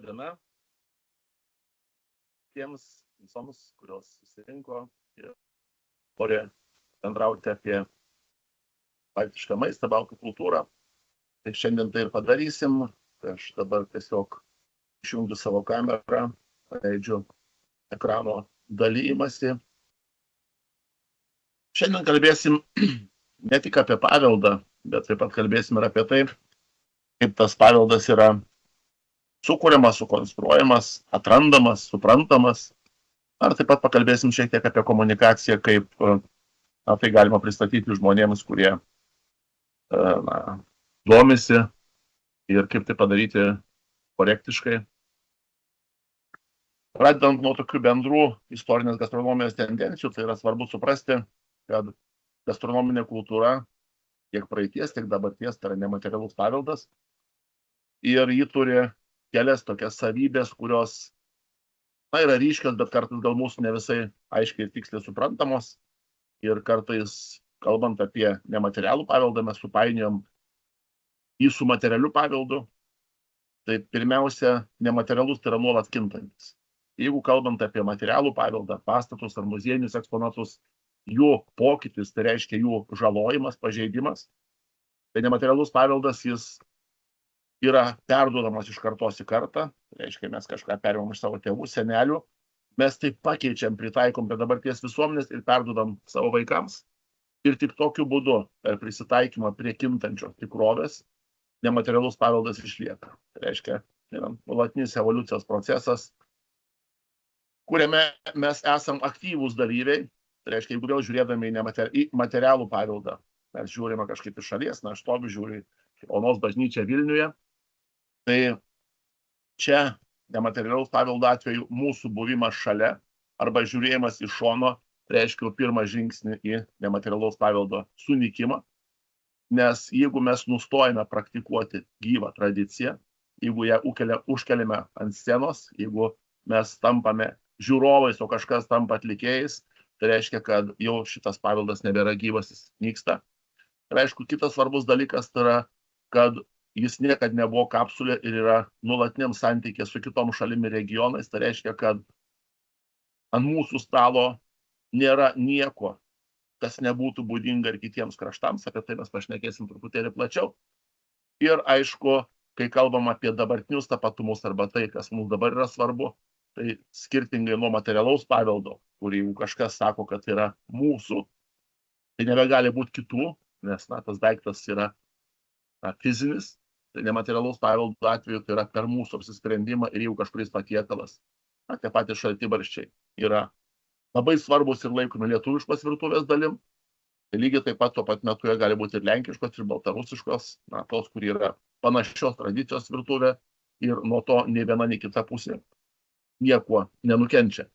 Diena tiems visoms, kurios susirinko ir nori bendrauti apie baltišką maistą, baltų kultūrą. Tai šiandien tai ir padarysim. Tai aš dabar tiesiog išjungiu savo kamerą, paleidžiu ekrano dalymasi. Šiandien kalbėsim ne tik apie paveldą, bet taip pat kalbėsim ir apie tai, kaip tas paveldas yra sukuriamas, sukonstruojamas, atrandamas, suprantamas. Ar taip pat pakalbėsim šiek tiek apie komunikaciją, kaip tai galima pristatyti žmonėms, kurie domisi ir kaip tai padaryti korektiškai. Pradedant nuo tokių bendrų istorinės gastronomijos tendencijų, tai yra svarbu suprasti, kad gastronominė kultūra tiek praeities, tiek dabarties tai yra nematerialus paveldas ir ji turi kelias tokias savybės, kurios yra ryškios, bet kartais gal mūsų ne visai aiškiai ir tiksliai suprantamos. Ir kartais, kalbant apie nematerialų paveldą, mes supainiojam jį su materialiu paveldu. Tai pirmiausia, nematerialus tai yra nuolat kintantis. Jeigu kalbant apie materialų paveldą, pastatus ar muziejinius eksponatus, jų pokytis, tai reiškia jų žalojimas, pažeidimas. Tai nematerialus paveldas, jis yra perduodamas iš kartos į kartą, reiškia, mes kažką perimam iš savo tėvų, senelių, mes tai pakeičiam, pritaikom prie dabarties visuomenės ir perduodam savo vaikams. Ir tik tokiu būdu, per prisitaikymą prie kintančios tikrovės, nematerialus paveldas išlieka. Tai reiškia, yra nuolatinis evoliucijos procesas, kuriame mes esam aktyvūs dalyviai. Tai reiškia, jeigu vėl žiūrėdami į materialų paveldą, mes žiūrime kažkaip iš šalies, aš stoviu, žiūriu į Onos bažnyčią Vilniuje. Tai čia nematerialaus paveldo atveju mūsų buvimas šalia arba žiūrėjimas iš šono reiškia pirmą žingsnį į nematerialaus paveldo sunykimą, nes jeigu mes nustojame praktikuoti gyvą tradiciją, jeigu ją užkeliame ant scenos, jeigu mes tampame žiūrovais, o kažkas tampa atlikėjais, tai reiškia, kad jau šitas paveldas nebėra gyvas, jis nyksta. Ir aišku, kitas svarbus dalykas tai yra, kad jis niekad nebuvo kapsulė ir yra nuolatiniam santykė su kitom šalimi regionais. Tai reiškia, kad ant mūsų stalo nėra nieko, kas nebūtų būdinga ir kitiems kraštams. Apie tai mes pašnekėsim truputėlį plačiau. Ir aišku, kai kalbam apie dabartinius tapatumus arba tai, kas mums dabar yra svarbu, tai skirtingai nuo materialaus paveldo, kur jeigu kažkas sako, kad yra mūsų, tai nebegali būti kitų, nes tas daiktas yra fizinis. Tai nematerialaus paveldo atveju tai yra per mūsų apsisprendimą ir jeigu kažkuris patiekalas, tie patys šaltibarščiai yra labai svarbus ir laikomi lietuviškos virtuvės dalim. Tai lygiai taip pat tuo pat metu jie gali būti ir lenkiškos, ir baltarusiškos, tos, kur yra panašios tradicijos virtuvė ir nuo to nei viena, nei kita pusė nieko nenukenčia.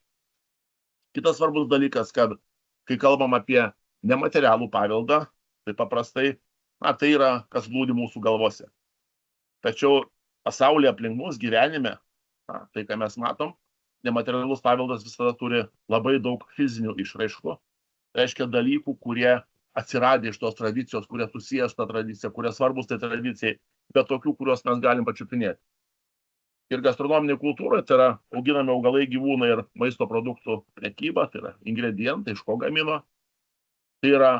Kitas svarbus dalykas, kad kai kalbam apie nematerialų paveldą, tai paprastai tai yra, kas glūdi mūsų galvose. Tačiau pasaulyje aplink mus gyvenime, tai ką mes matom, nematerialus paveldas visada turi labai daug fizinių išraiškų. Tai reiškia dalykų, kurie atsiradė iš tos tradicijos, kurie susiję su tą tradiciją, kurie svarbus tai tradicijai, bet tokių, kuriuos mes galim pačiupinėti. Ir gastronominė kultūra, tai yra auginami augalai, gyvūnai ir maisto produktų prekyba, tai yra ingredientai, iš ko gamino. Tai yra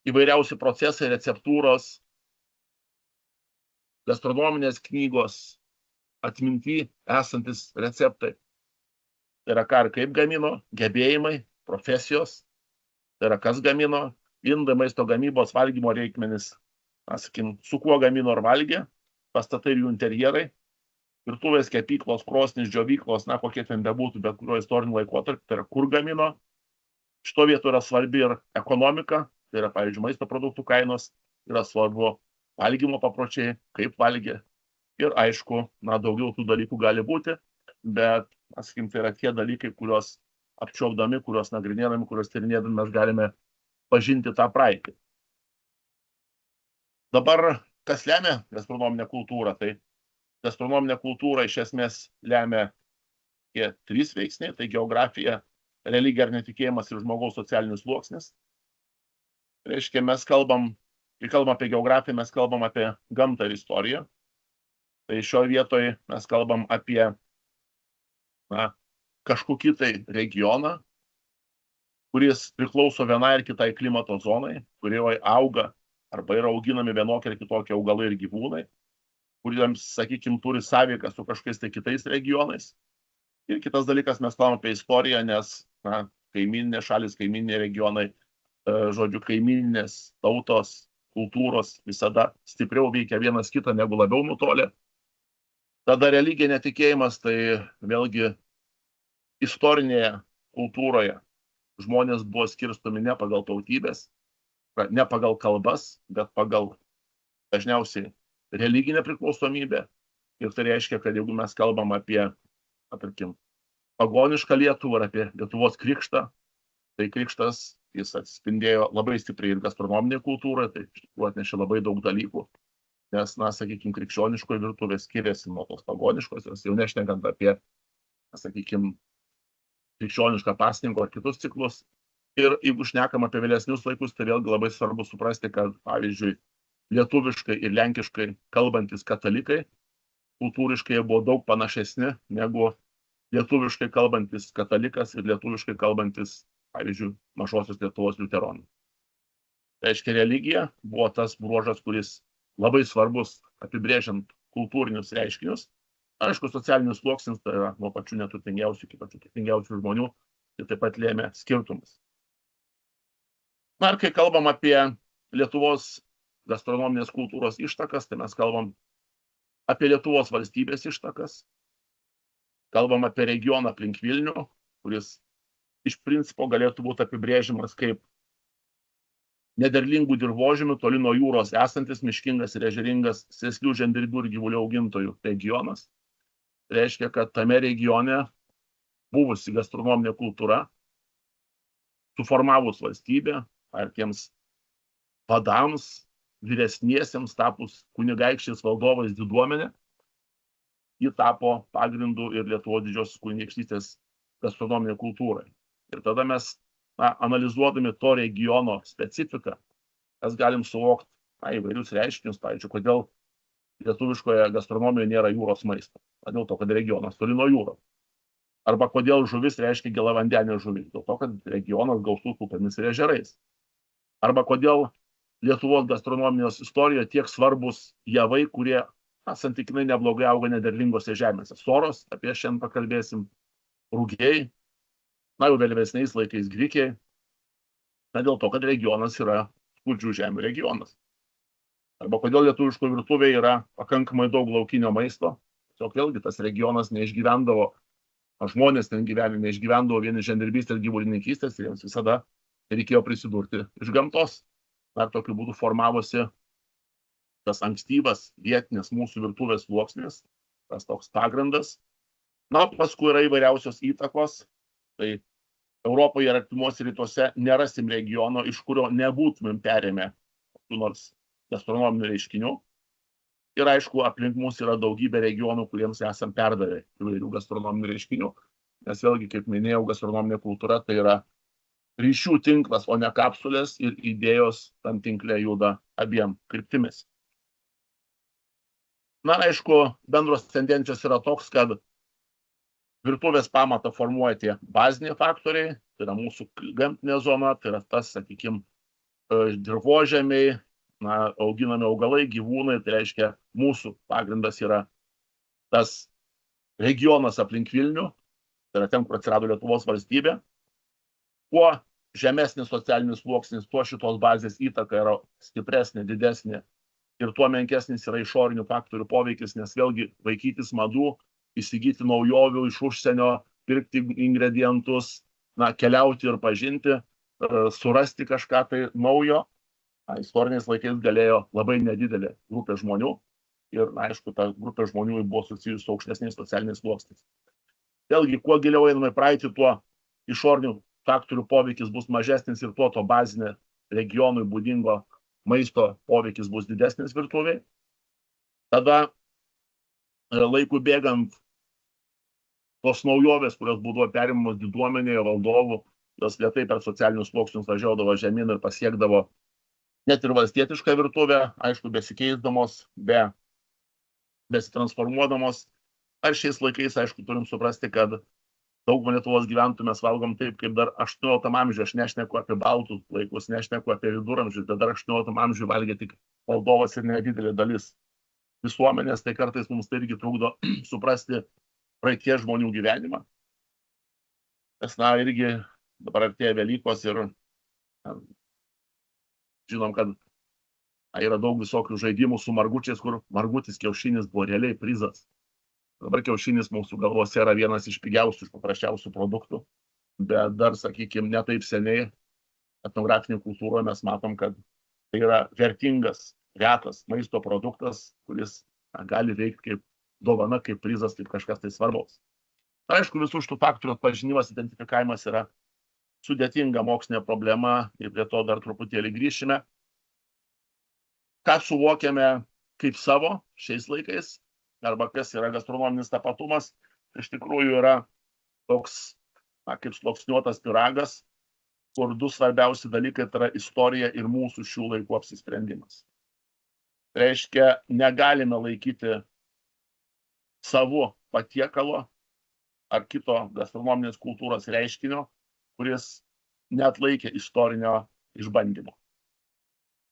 įvairiausi procesai, receptūros, gastronominės knygos, atminty esantis receptai. Tai yra ką ir kaip gamino, gebėjimai, profesijos, tai yra kas gamino, indai, maisto gamybos, valgymo reikmenis, su kuo gamino ar valgė, pastatai ir jų interjerai, virtuvės, kepyklos, krosnis, džiovyklos, kokie ten bebūtų, bet kurio istoriniu laikotarpiu, tai yra kur gamino. Šito vietu yra svarbi ir ekonomika, tai yra, pavyzdžiui, maisto produktų kainos, yra svarbu valgymo papročiai, kaip valgė. Ir aišku, daugiau tų dalykų gali būti, bet, tai yra tie dalykai, kuriuos apčiuopdami, kuriuos nagrinėdami, kuriuos tyrinėdami mes galime pažinti tą praeitį. Dabar, kas lemia gastronominę kultūrą? Tai gastronominę kultūrą iš esmės lemia tie trys veiksniai, tai geografija, religija ar netikėjimas ir žmogaus socialinis sluoksnis. Reiškia, kai kalbam apie geografiją, mes kalbam apie gamtą ir istoriją. Tai šioje vietoje mes kalbam apie kažkokį tai regioną, kuris priklauso vienai ir kitai klimato zonai, kurioje auga arba yra auginami vienokie ir kitokie augalai ir gyvūnai, kuriems, sakykime, turi sąveiką su kažkokiais tai kitais regionais. Ir kitas dalykas, mes kalbam apie istoriją, nes kaiminės šalis, kaiminiai regionai, žodžiu, kaiminės tautos, kultūros visada stipriau veikia vienas kitą negu labiau nutolę. Tada religija netikėjimas, tai vėlgi istorinėje kultūroje žmonės buvo skirstomi ne pagal tautybės, ne pagal kalbas, bet pagal dažniausiai religinę priklausomybę. Ir tai reiškia, kad jeigu mes kalbam apie, tarkim, pagonišką Lietuvą ir apie Lietuvos krikštą, tai krikštas jis atspindėjo labai stipriai ir gastronominė kultūra, tai iš tikrųjų atnešė labai daug dalykų. Nes, sakykime, krikščioniškoji virtuvė skiriasi nuo tos pagoniškosios, jau nešnekant apie, sakykime, krikščionišką pasninko ar kitus ciklus. Ir jeigu šnekam apie vėlesnius laikus, tai vėlgi labai svarbu suprasti, kad, pavyzdžiui, lietuviškai ir lenkiškai kalbantis katalikai kultūriškai buvo daug panašesni negu lietuviškai kalbantis katalikas ir lietuviškai kalbantis, pavyzdžiui, Mažosios Lietuvos liuteronai. Tai reiškia, religija buvo tas bruožas, kuris labai svarbus apibrėžiant kultūrinius reiškinius. Aišku, socialinis sluoksnis, tai yra nuo pačių neturtingiausių iki pačių turtingiausių žmonių, tai taip pat lėmė skirtumus. Ir kai kalbam apie Lietuvos gastronominės kultūros ištakas, tai mes kalbam apie Lietuvos valstybės ištakas, kalbam apie regioną aplink Vilnių, kuris iš principo galėtų būti apibrėžimas kaip nederlingų dirvožemių, toli nuo jūros esantis miškingas ir ežeringas sėslių žemdirbių ir gyvulių augintojų regionas. Tai reiškia, kad tame regione buvusi gastronominė kultūra, suformavus valstybę, ar tiems vadams, vyresniesiems tapus kunigaikščiais valdovais diduomenė, ji tapo pagrindu ir Lietuvos didžiosios kunigaikštystės gastronominė kultūrai. Ir tada mes, analizuodami to regiono specifiką, mes galim suvokti įvairius reiškinius, pavyzdžiui, kodėl lietuviškoje gastronomijoje nėra jūros maisto. Dėl to, kad regionas toli nuo jūros. Arba kodėl žuvis reiškia gėlavandenė žuvis. Dėl to, kad regionas gausus upėmis ir ežerais. Arba kodėl Lietuvos gastronomijos istorijoje tiek svarbus javai, kurie santykinai neblogai auga nederlingose žemėse. Soros, apie šiandien pakalbėsim, rugiai, jau vėlesniais laikais grikiai. Dėl to, kad regionas yra skurdžių žemių regionas. Arba kodėl lietuviško virtuvėje yra pakankamai daug laukinio maisto. Tiesiog vėlgi tas regionas neišgyvendavo, žmonės ten gyvenime neišgyvendavo vieni žemdirbystės ir gyvulininkystės ir jiems visada reikėjo prisidurti iš gamtos. Ir tokiu būdu formavosi tas ankstyvas vietinis mūsų virtuvės sluoksnis, tas toks pagrindas. Paskui yra įvairiausios įtakos. Tai Europoje ir artimuose rytuose nerasim regiono, iš kurio nebūtumėm perėmę kokių nors gastronominių reiškinių. Ir aišku, aplink mus yra daugybė regionų, kuriems esam perdavę įvairių gastronominių reiškinių. Nes vėlgi, kaip minėjau, gastronominė kultūra tai yra ryšių tinklas, o ne kapsulės, ir idėjos tam tinkle juda abiem kryptimis. Aišku, bendros tendencijos yra toks, kad virtuvės pamatą formuoja tie baziniai faktoriai, tai yra mūsų gamtinė zona, tai yra tas, sakykime, dirvožemiai, auginami augalai, gyvūnai, tai reiškia mūsų pagrindas yra tas regionas aplink Vilnių, tai yra ten, kur atsirado Lietuvos valstybė. Kuo žemesnis socialinis sluoksnis, tuo šitos bazės įtaka yra stipresnė, didesnė ir tuo menkesnis yra išorinių faktorių poveikis, nes vėlgi vaikytis madų, įsigyti naujovių iš užsienio, pirkti ingredientus, keliauti ir pažinti, surasti kažką tai naujo. Istoriniais laikais galėjo labai nedidelė grupė žmonių ir, aišku, ta grupė žmonių buvo susijusi su aukštesniais socialiniais sluoksniais. Vėlgi, kuo giliau einame praeitį, tuo išorinių faktorių poveikis bus mažesnis ir tuo to bazinė regionui būdingo maisto poveikis bus didesnis virtuviai. Tada laikui bėgant tos naujovės, kurios būdavo perimamos diduomenėje valdovų, jos lėtai per socialinius sluoksnius važiuodavo žemyn ir pasiekdavo net ir valstietišką virtuvę, aišku, besikeisdamos, be besitransformuodamos. Ar šiais laikais, aišku, turim suprasti, kad daugumą Lietuvos gyventojų mes valgom taip, kaip dar 18 amžiuje. Aš nešneku apie baltų laikus, nešneku apie viduramžius, bet dar 18 amžiuje valgė tik valdovas ir nedidelė dalis visuomenės. Tai kartais mums tai irgi trukdo suprasti praeities žmonių gyvenimą. Nes, irgi dabar artėja Velykos ir žinom, kad yra daug visokių žaidimų su margučiais, kur margutis kiaušinis buvo realiai prizas. Dabar kiaušinis mūsų galvose yra vienas iš pigiausių, iš paprasčiausių produktų, bet dar, sakykime, ne taip seniai etnografinėje kultūroje mes matom, kad tai yra vertingas, retas maisto produktas, kuris gali veikti kaip dovana, kaip prizas, kaip kažkas tai svarbaus. Aišku, visų šitų faktorių atpažinimas, identifikavimas yra sudėtinga mokslinė problema ir prie to dar truputėlį grįšime. Ką suvokiame kaip savo šiais laikais, arba kas yra gastronominis tapatumas, iš tikrųjų yra toks, kaip sluoksniuotas pyragas, kur du svarbiausi dalykai tai yra istorija ir mūsų šių laikų apsisprendimas. Tai reiškia, negalime laikyti savo patiekalo ar kito gastronominės kultūros reiškinio, kuris neatlaikė istorinio išbandymo.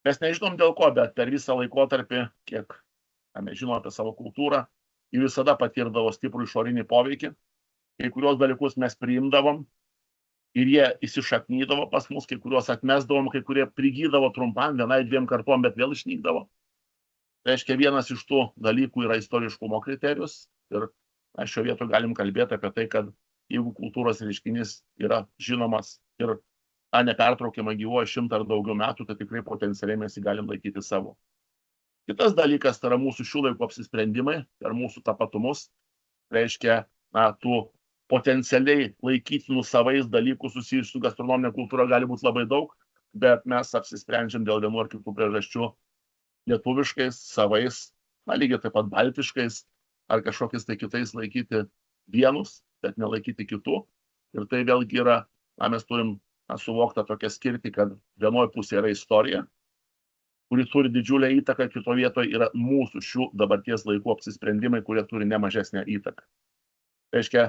Mes nežinom dėl ko, bet per visą laikotarpį, kiek mes žinom apie savo kultūrą, ji visada patirdavo stiprų išorinį poveikį. Kai kurios dalykus mes priimdavom ir jie įsišaknydavo pas mus, kai kuriuos atmesdavom, kai kurie prigydavo trumpam, vienai, dviem kartom, bet vėl išnykdavo. Tai reiškia, vienas iš tų dalykų yra istoriškumo kriterijus ir šio vietoje galim kalbėti apie tai, kad jeigu kultūros reiškinys yra žinomas ir nepertraukiamai gyvuoja 100 ar daugiau metų, tai tikrai potencialiai mes jį galim laikyti savo. Kitas dalykas tai yra mūsų šių laikų apsisprendimai ir mūsų tapatumus. Reiškia, tų potencialiai laikytinų savais dalykų susijusių su gastronominė kultūra gali būti labai daug, bet mes apsisprendžiam dėl vienų ar kitų priežasčių lietuviškais, savais, lygiai taip pat baltiškais ar kažkokiais tai kitais laikyti vienus, bet nelaikyti kitų. Ir tai vėlgi yra, mes turim suvokti tokią skirtį, kad vienoje pusėje yra istorija, kuri turi didžiulę įtaką, kito vietoje yra mūsų šių dabarties laikų apsisprendimai, kurie turi nemažesnę įtaką. Tai reiškia,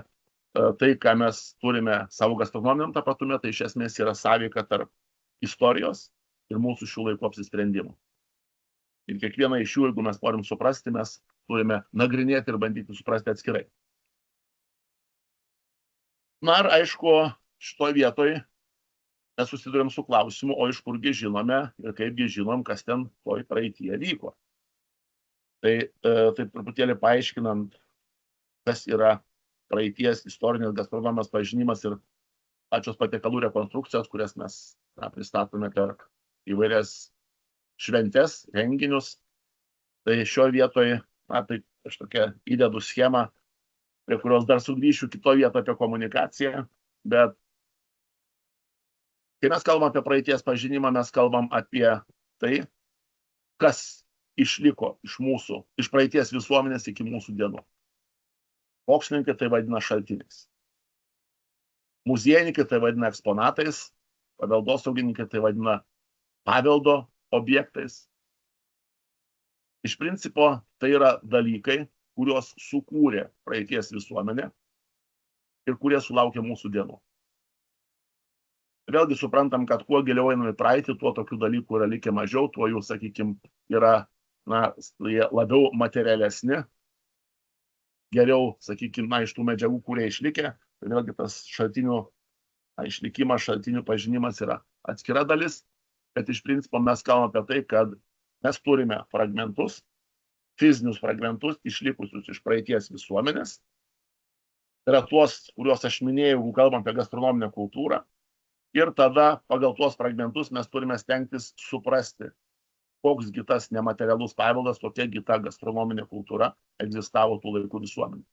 tai, ką mes turime savo gastronominiam tapatume, tai iš esmės yra sąveika tarp istorijos ir mūsų šių laikų apsisprendimų. Ir kiekvieną iš jų, jeigu mes norim suprasti, mes turime nagrinėti ir bandyti suprasti atskirai. Ir aišku, šitoje vietoje mes susidurėm su klausimu, o iš kurgi žinome ir kaipgi žinom, kas ten toj praeityje vyko. Tai taip truputėlį paaiškinant, kas yra praeities istorinės gastronomijos pažinimas ir pačios patiekalų rekonstrukcijos, kurias mes pristatome per įvairias šventes, renginius. Tai šioje vietoje, tai aš tokia įdedu schemą, prie kurios dar sugrįšiu kitoje vietoje apie komunikaciją, bet kai mes kalbam apie praeities pažinimą, mes kalbam apie tai, kas išliko iš mūsų, iš praeities visuomenės iki mūsų dienų. Mokslininkai tai vadina šaltiniais. Muziejininkai tai vadina eksponatais, paveldosaugininkai tai vadina paveldo objektais. Iš principo tai yra dalykai, kuriuos sukūrė praeities visuomenė ir kurie sulaukė mūsų dienų. Vėlgi suprantam, kad kuo giliau einame į praeitį, tuo tokių dalykų yra likę mažiau, tuo jų, sakykime, yra labiau materialesni, geriau, sakykime, iš tų medžiagų, kurie išlikę. Tai vėlgi tas šaltinių išlikimas, šaltinių pažinimas yra atskira dalis, bet iš principo mes kalbame apie tai, kad mes turime fragmentus, fizinius fragmentus išlikusius iš praeities visuomenės. Tai yra tuos, kuriuos aš minėjau, jeigu kalbam apie gastronominę kultūrą. Ir tada pagal tuos fragmentus mes turime stengtis suprasti, koks tas nematerialus paveldas, tokia ta gastronominė kultūra egzistavo tų laikų visuomenė.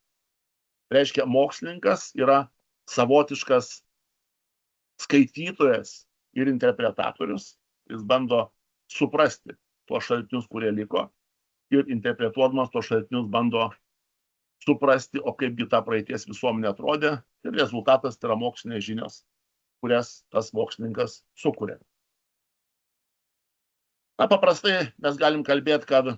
Reiškia, mokslininkas yra savotiškas skaitytojas ir interpretatorius. Jis bando suprasti tuos šaltinius, kurie liko, ir interpretuodamas tuos šaltinius bando suprasti, o kaipgi ta praeities visuomenė atrodė. Ir rezultatas tai yra mokslinės žinios, kurias tas mokslininkas sukuria. Paprastai mes galim kalbėti, kad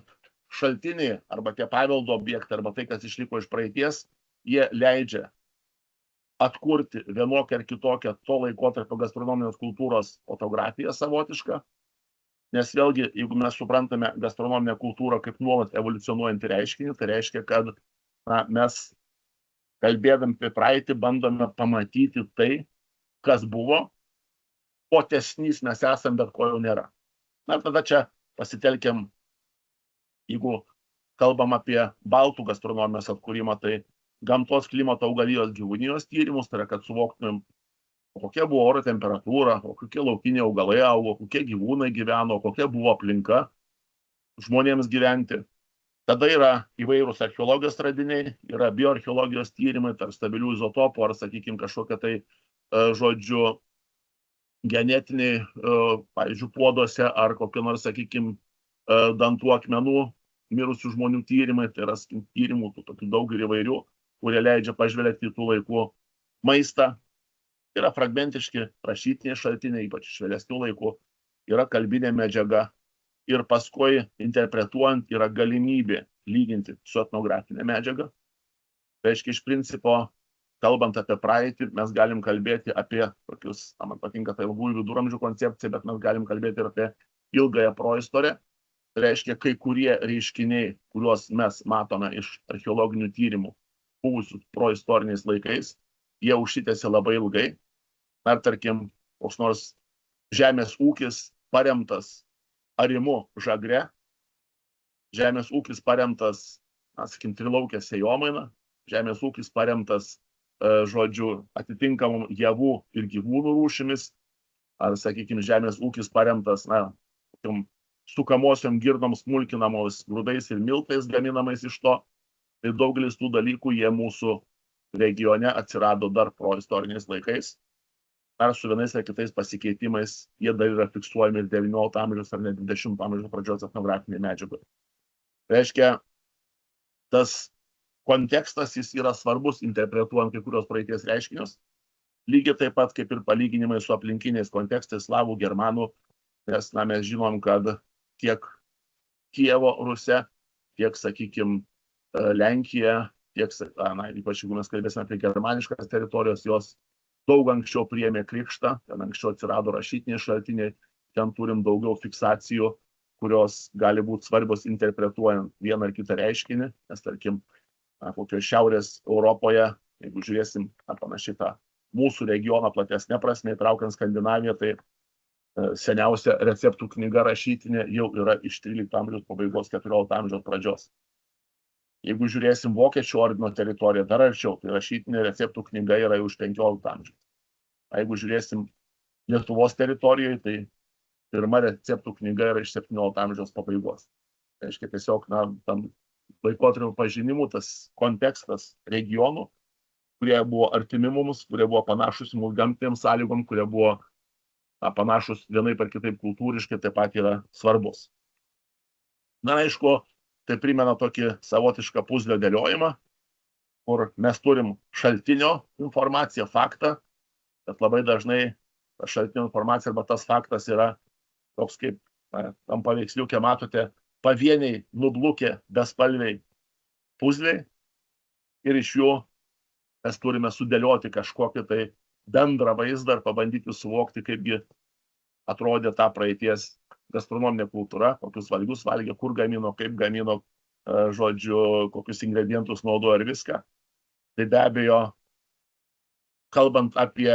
šaltiniai arba tie paveldo objektai arba tai, kas išliko iš praeities, jie leidžia atkurti vienokią ar kitokią to laikotarpio gastronominės kultūros fotografiją savotišką, nes vėlgi, jeigu mes suprantame gastronominę kultūrą kaip nuolat evoliucionuojantį reiškinį, tai reiškia, kad mes kalbėdami apie praeitį bandome pamatyti tai, kas buvo, ko tesnys mes esam, bet ko jau nėra. Na, tada čia pasitelkiam, jeigu kalbam apie baltų gastronomijos atkūrimą, tai gamtos, klimato, augalijos, gyvūnijos tyrimus, tai yra, kad suvoktumėm, kokia buvo oro temperatūra, kokie laukiniai augalai augo, kokie gyvūnai gyveno, kokia buvo aplinka žmonėms gyventi. Tada yra įvairūs archeologijos radiniai, yra bioarcheologijos tyrimai, tarp stabilių izotopų, ar, sakykime, kažkokie tai, žodžiu, genetiniai, pavyzdžiui, puoduose, ar kokie nors, sakykime, dantų akmenų mirusių žmonių tyrimai, tai yra tyrimų tokių daug ir įvairių, kurie leidžia pažvelgti į tų laikų maistą. Yra fragmentiški rašytiniai šaltiniai, ypač iš vėlesnių laikų, yra kalbinė medžiaga ir paskui interpretuojant yra galimybė lyginti su etnografinė medžiaga. Tai reiškia, iš principo, kalbant apie praeitį, mes galim kalbėti apie tokius, man patinka ta ilgųjų viduramžių koncepcija, bet mes galim kalbėti ir apie ilgąją proistorę. Tai reiškia, kai kurie reiškiniai, kuriuos mes matome iš archeologinių tyrimų buvusių proistoriniais laikais, jie užsitęsė labai ilgai. Ar, tarkim, koks nors žemės ūkis paremtas arimu žagre, žemės ūkis paremtas, sakykim, trilaukė sėjomaina, žemės ūkis paremtas, žodžiu, atitinkamom javų ir gyvūnų rūšimis, ar, sakykime, žemės ūkis paremtas, sukamosiom girnom smulkinamos grūdais ir miltais gaminamais iš to. Tai daugelis tų dalykų jie mūsų regione atsirado dar proistoriniais laikais. Ar su vienais ar kitais pasikeitimais jie dar yra fiksuojami ir 19 amžiaus ar net 20 amžiaus pradžios etnografinėje medžiagoje. Reiškia, tas kontekstas jis yra svarbus interpretuojant kai kurios praeities reiškinius, lygiai taip pat kaip ir palyginimai su aplinkiniais kontekstais slavų, germanų, nes mes žinom, kad tiek Kijevo Rusia, tiek, sakykime, Lenkija, tiek, ypač jeigu mes kalbėsime apie germaniškas teritorijos, jos daug anksčiau priėmė krikštą, ten anksčiau atsirado rašytiniai šaltiniai, ten turim daugiau fiksacijų, kurios gali būti svarbios interpretuojant vieną ar kitą reiškinį, nes, tarkim, kokio Šiaurės Europoje, jeigu žiūrėsim panašiai tą mūsų regioną platesnė prasme, įtraukiant Skandinaviją, tai seniausia receptų knyga rašytinė jau yra iš 13 amžiaus pabaigos, 14 amžiaus pradžios. Jeigu žiūrėsim Vokiečių ordino teritoriją dar arčiau, tai rašytinė receptų knyga yra jau iš 15 amžiaus. Jeigu žiūrėsim Lietuvos teritorijoje, tai pirma receptų knyga yra iš 17 amžiaus pabaigos. Tai reiškia tiesiog, tam laikotarpio pažinimų tas kontekstas regionų, kurie buvo artimi mums, kurie buvo panašus į mūsų gamtiniams sąlygom, kurie buvo panašus vienaip ar kitaip kultūriškai, taip pat yra svarbus. Na, aišku, tai primena tokį savotišką puzlio dėliojimą, kur mes turim šaltinio informaciją, faktą, bet labai dažnai ta šaltinio informacija arba tas faktas yra toks kaip, tam paveiksliuke matote, pavieniai nublukę bespalviai puzliai ir iš jų mes turime sudėlioti kažkokį tai bendrą vaizdą ir pabandyti suvokti, kaipgi atrodė ta praeities gastronominė kultūra, kokius valgius valgė, kur gamino, kaip gamino, žodžiu, kokius ingredientus naudojo ir viską. Tai be abejo, kalbant apie,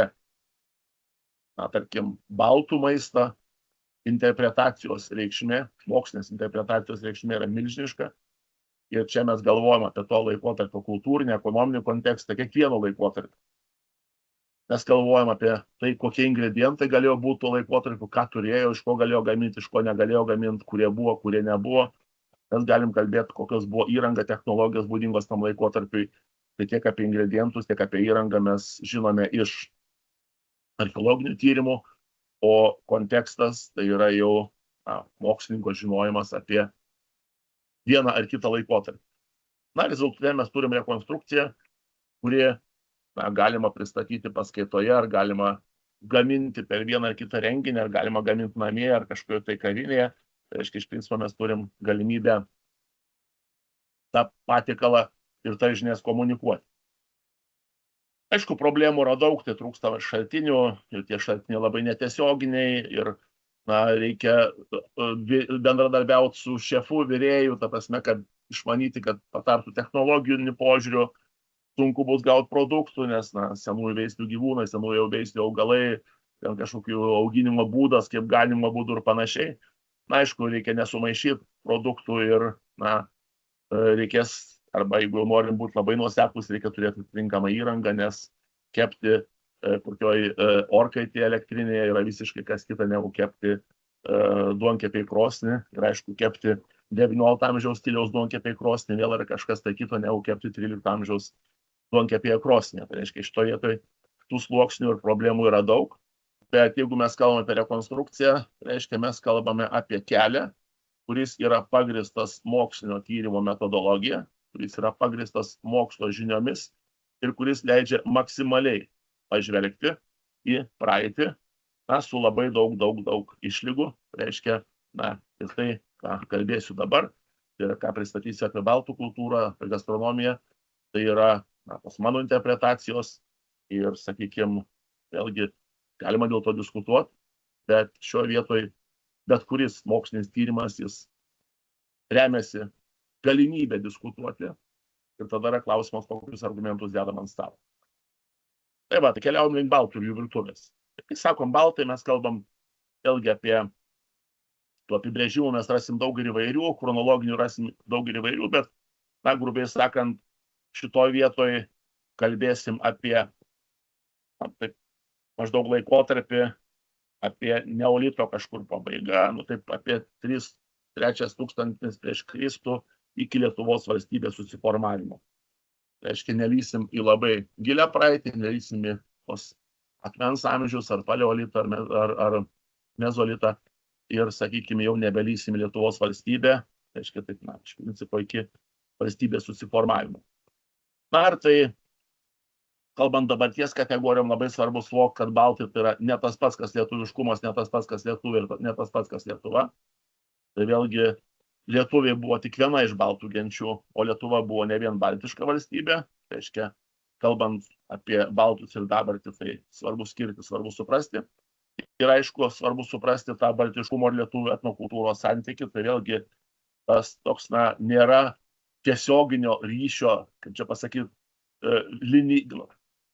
tarkim, baltų maistą, interpretacijos reikšmė, mokslinės interpretacijos reikšmė yra milžiniška. Ir čia mes galvojame apie to laikotarpio kultūrinį, ekonominį kontekstą, kiekvieno laikotarpio. Mes galvojam apie tai, kokie ingredientai galėjo būti tuo laikotarpiu, ką turėjo, iš ko galėjo gaminti, iš ko negalėjo gaminti, kurie buvo, kurie nebuvo. Mes galim kalbėti, kokios buvo įranga, technologijos būdingos tam laikotarpiui. Tai tiek apie ingredientus, tiek apie įrangą mes žinome iš archeologinių tyrimų, o kontekstas tai yra jau mokslininko žinojimas apie vieną ar kitą laikotarpį. Na, rezultate mes turime rekonstrukciją, kuri galima pristatyti paskaitoje, ar galima gaminti per vieną ar kitą renginį, ar galima gaminti namie, ar kažkokioje tai kavinėje. Tai reiškia, iš principo mes turim galimybę tą patiekalą ir tai žinias komunikuoti. Aišku, problemų yra daug, tai trūksta šaltinių ir tie šaltiniai labai netiesioginiai ir reikia bendradarbiauti su šefu, virėju, ta prasme, kad išmanyti, kad patartų technologinių požiūrių, sunku bus gauti produktų, nes senųjų veislių gyvūnai, senųjų veislių augalai, ten kažkokių auginimo būdas, kaip galima būdų ir panašiai. Aišku, reikia nesumaišyti produktų ir reikės, arba jeigu norim būti labai nuoseklus, reikia turėti tinkamą įrangą, nes kepti kokioj orkaitėje elektrinėje yra visiškai kas kita negu kepti duonkepėj krosnį. Ir aišku, kepti 19 amžiaus stiliaus duonkepėj krosnį vėl yra kažkas tai kito negu kepti 13 amžiaus duonkepėje krosnį. Tai reiškia, šitoje vietoje tų sluoksnių ir problemų yra daug. Bet jeigu mes kalbame apie rekonstrukciją, reiškia, mes kalbame apie kelią, kuris yra pagristas mokslinio tyrimo metodologija, kuris yra pagristas mokslo žiniomis ir kuris leidžia maksimaliai pažvelgti į praeitį, su labai daug išlygų. Reiškia, ir tai, ką kalbėsiu dabar, tai yra, ką pristatysiu apie baltų kultūrą, apie gastronomiją, tai yra tos mano interpretacijos ir, sakykime, vėlgi galima dėl to diskutuoti, bet šioje vietoje bet kuris mokslinis tyrimas, jis remiasi galimybę diskutuoti ir tada yra klausimas, kokius argumentus dedam ant stalo. Tai va, tai keliaujam link baltų ir jų virtuvės. Kai sakom baltai, mes kalbam vėlgi apie tų apibrėžimų, mes rasim daug ir įvairių, chronologinių rasim daug ir įvairių, bet, grubiai sakant, šitoj vietoj kalbėsim apie maždaug laikotarpį, apie neolito kažkur pabaigą, taip apie 3-3 tūkstantis prieš Kristų iki Lietuvos valstybės susiformavimo. Tai reiškia, nelysim į labai gilią praeitį, nelysim į tos akmens amžius, ar paleolitą, ar mezolitą ir, sakykime, jau nebelysim į Lietuvos valstybę, tai reiškia, taip, iš principo iki valstybės susiformavimo. Ir tai, kalbant dabarties kategorijom, labai svarbu suvokti, kad baltai tai yra ne tas pats, kas lietuviškumas, ne tas pats, kas Lietuvė ir ne tas pats, kas Lietuva. Tai vėlgi Lietuvė buvo tik viena iš baltų genčių, o Lietuva buvo ne vien baltiška valstybė. Tai reiškia, kalbant apie baltus ir dabartį, tai svarbu skirti, svarbu suprasti. Ir aišku, svarbu suprasti tą baltiškumo ir lietuvių etnokultūros santykį. Tai vėlgi tas toks, nėra tiesioginio ryšio, kaip čia pasakyti,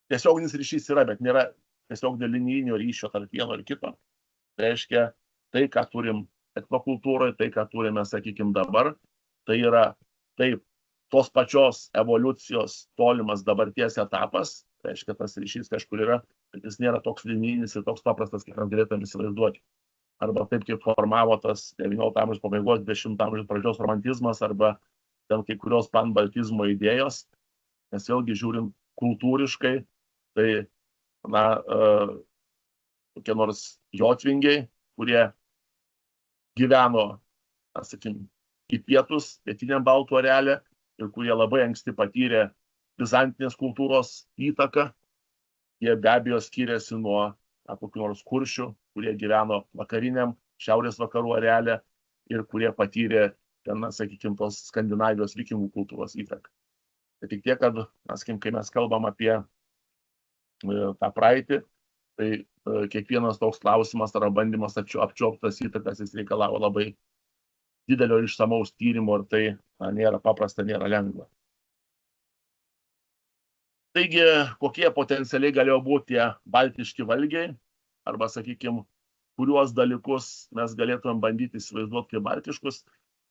tiesioginis ryšys yra, bet nėra tiesioginio linijinio ryšio tarp vieno ir kito. Tai reiškia, tai, ką turim etnokultūroje, tai, ką turime, sakykime, dabar, tai yra taip tos pačios evoliucijos tolimas dabarties etapas. Tai reiškia, tas ryšys kažkur yra, bet jis nėra toks linijinis ir toks paprastas, kaip mes galėtume įsivaizduoti. Arba taip, kaip formavo tas 19 amžiaus pabaigos, 20 amžiaus pradžios romantizmas, arba ten kai kurios panbaltizmo idėjos. Nes vėlgi žiūrint kultūriškai, tai, tokie nors jotvingiai, kurie gyveno, sakykime, į pietus, pietiniam baltų areale ir kurie labai anksti patyrė bizantinės kultūros įtaką, jie be abejo skiriasi nuo kokių nors kuršių, kurie gyveno vakariniam, šiaurės vakarų areale ir kurie patyrė ten, sakykime, tos Skandinavijos vikingų kultūros įtaką. Tai tik tiek, kad, sakykime, kai mes kalbam apie tą praeitį, tai kiekvienas toks klausimas ar bandymas apčiuoptas įtakas, jis reikalavo labai didelio išsamaus tyrimo ir tai nėra paprasta, nėra lengva. Taigi, kokie potencialiai galėjo būti tie baltiški valgiai, arba, sakykime, kuriuos dalykus mes galėtumėm bandyti įsivaizduoti kaip baltiškus,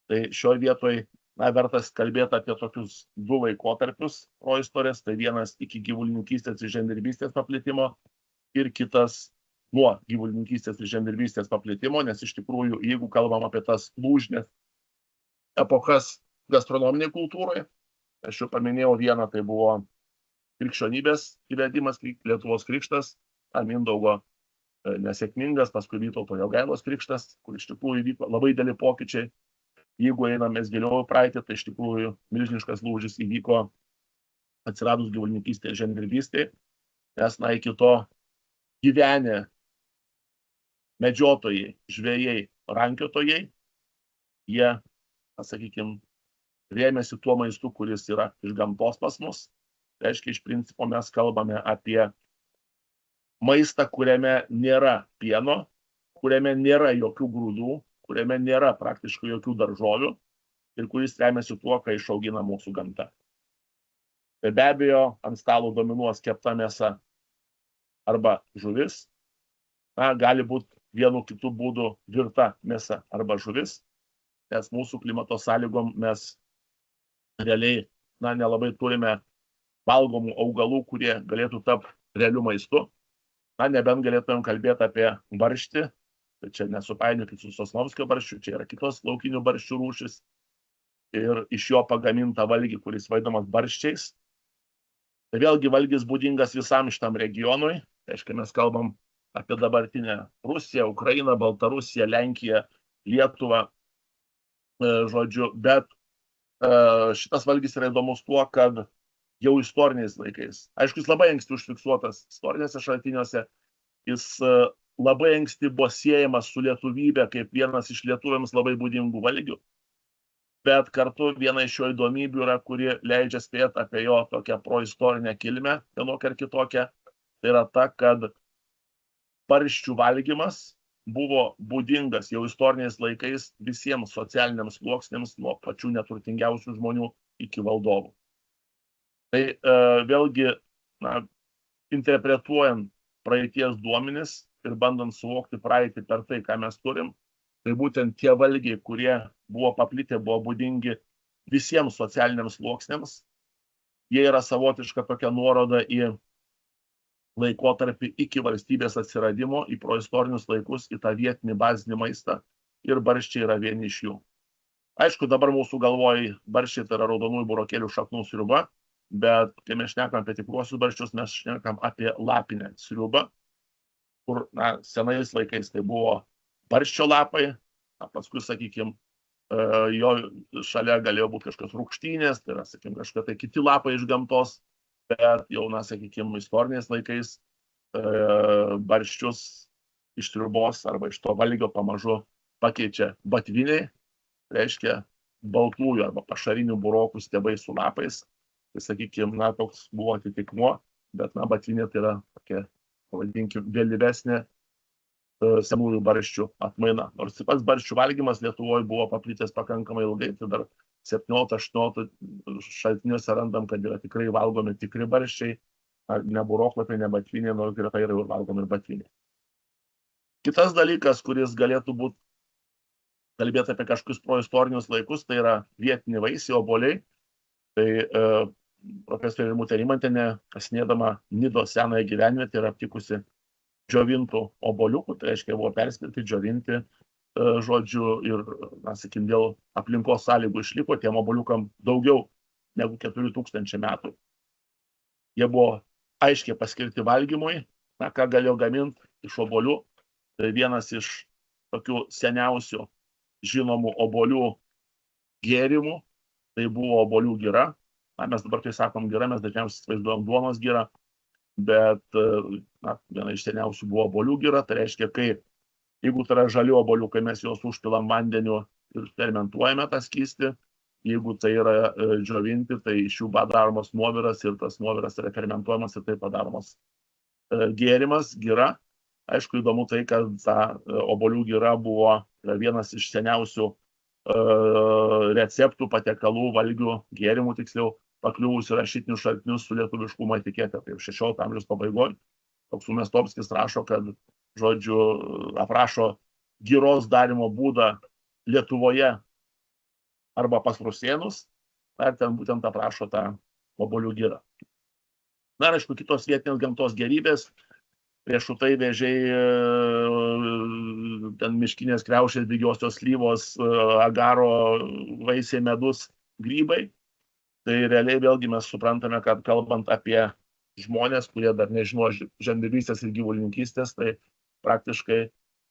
tai šioje vietoje vertas kalbėti apie tokius du laikotarpius proistorės, tai vienas iki gyvulininkystės ir žemdirbystės paplitimo ir kitas nuo gyvulininkystės ir žemdirbystės paplitimo, nes iš tikrųjų, jeigu kalbam apie tas lūžnes epochas gastronominėje kultūroje, aš jau paminėjau vieną, tai buvo krikščionybės įvedimas, Lietuvos krikštas, Mindaugo nesėkmingas, paskui Vytauto Jogailos krikštas, kur iš tikrųjų vyko labai dideli pokyčiai. Jeigu einamės giliau praeitį, tai iš tikrųjų milžiniškas lūžis įvyko atsiradus gyvulininkystėje ir žemdirbystėje, nes iki to gyvenę medžiotojai, žvejai, rankiotojai, jie, sakykime, rėmėsi tuo maistu, kuris yra iš gamtos pas mus. Tai reiškia, iš principo mes kalbame apie maistą, kuriame nėra pieno, kuriame nėra jokių grūdų, kuriame nėra praktiškai jokių daržovių ir kuris remiasi tuo, ką išaugina mūsų gamta. Tai be abejo, ant stalo dominuos kepta mėsa arba žuvis. Gali būti vienu kitų būdų virta mėsa arba žuvis, nes mūsų klimato sąlygom mes realiai nelabai turime valgomų augalų, kurie galėtų tapti realiu maistu. Nebent galėtumėm kalbėti apie barštį, tai čia nesupainiokit su Sosnovskio barščiu, čia yra kitos laukinių barščių rūšis ir iš jo pagaminta valgį, kuris vadinamas barščiais. Tai vėlgi valgis būdingas visam šitam regionui, tai reiškia mes kalbam apie dabartinę Rusiją, Ukrainą, Baltarusiją, Lenkiją, Lietuvą, žodžiu, bet šitas valgis yra įdomus tuo, kad jau istoriniais laikais, aišku, jis labai anksti užfiksuotas istorinėse šaltiniuose, jis labai anksti buvo siejamas su lietuvybė kaip vienas iš lietuviams labai būdingų valgių, bet kartu viena iš jo įdomybių yra, kuri leidžia spėti apie jo tokią proistorinę kilmę, vienokią ar kitokią, tai yra ta, kad barščių valgymas buvo būdingas jau istoriniais laikais visiems socialiniams sluoksniams, nuo pačių neturtingiausių žmonių iki valdovų. Tai vėlgi, interpretuojant praeities duomenis ir bandant suvokti praeitį per tai, ką mes turim, tai būtent tie valgiai, kurie buvo paplitę, buvo būdingi visiems socialiniams sluoksniams, jie yra savotiška tokia nuoroda į laikotarpį iki valstybės atsiradimo, į proistorinius laikus, į tą vietinį bazinį maistą ir barščiai yra vieni iš jų. Aišku, dabar mūsų galvoj barščiai tai yra raudonųjų burokėlių šaknų sriuba, bet kai mes šnekam apie tikruosius barščius, mes šnekam apie lapinę sriubą, kur senais laikais tai buvo barščio lapai, paskui, sakykime, jo šalia galėjo būti kažkas rūgštynės, tai yra, sakykime, kažkokie tai kiti lapai iš gamtos, bet jau, sakykime, istoriniais laikais barščius iš sriubos arba iš to valgio pamažu pakeičia batviniai, reiškia baltųjų arba pašarinių burokų stiebai su lapais. Tai, sakykime, toks buvo atitikmuo, bet batvinė tai yra tokia, pavadinkim, vėlyvesnė senųjų barščių atmaina. Nors pats barščių valgymas Lietuvoje buvo paplitęs pakankamai ilgai, tai dar 17-18 šaltiniuose randam, kad yra tikrai valgomi tikri barščiai, ne buroklapiai, ne batvinė, nors greta yra ir valgomi ir batvinė. Kitas dalykas, kuris galėtų būti kalbėti apie kažkokius proistorinius laikus, tai yra vietiniai vaisiai, obuoliai. Tai profesorė Rimutė Rimantienė, kasinėdama Nidos senąją gyvenvietę, yra aptikusi džiovintų obuoliukų, tai reiškia, buvo perspėti, džiovinti, žodžiu, ir, sakykim, dėl aplinkos sąlygų išliko tiem obuoliukam daugiau negu 4000 metų. Jie buvo aiškiai paskirti valgymui, ką galėjo gaminti iš obuolių. Tai vienas iš tokių seniausių žinomų obuolių gėrimų, tai buvo obuolių gira. Mes dabar, kai sakom gira, mes dažniausiai įsivaizduojam duonos girą, bet viena iš seniausių buvo obuolių gira. Tai reiškia, jeigu tai yra žali obuoliukai, mes juos užpilam vandeniu ir fermentuojame tą skystį. Jeigu tai yra džiovinti, tai iš jų padaromas nuoviras ir tas nuoviras yra fermentuojamas ir tai padaromas gėrimas, gira. Aišku, įdomu tai, kad ta obuolių gira buvo vienas iš seniausių receptų, patiekalų, valgių, gėrimų, tiksliau, pakliuvusių rašytinius šaltinius su lietuviškumo etikete. Tai 16 amžiaus pabaigoje toks Umestovskis rašo, kad, žodžiu, aprašo giros darimo būdą Lietuvoje arba pas rusėnus, ir ten būtent aprašo tą obuolių girą. Na, aišku, kitos vietinės gamtos gerybės, riešutai, vėžiai, ten miškinės kriaušės, dygiosios slyvos, agaro vaisiai, medus, grybai. Tai realiai vėlgi mes suprantame, kad kalbant apie žmonės, kurie dar nežino žemdirbystės ir gyvulininkystės, tai praktiškai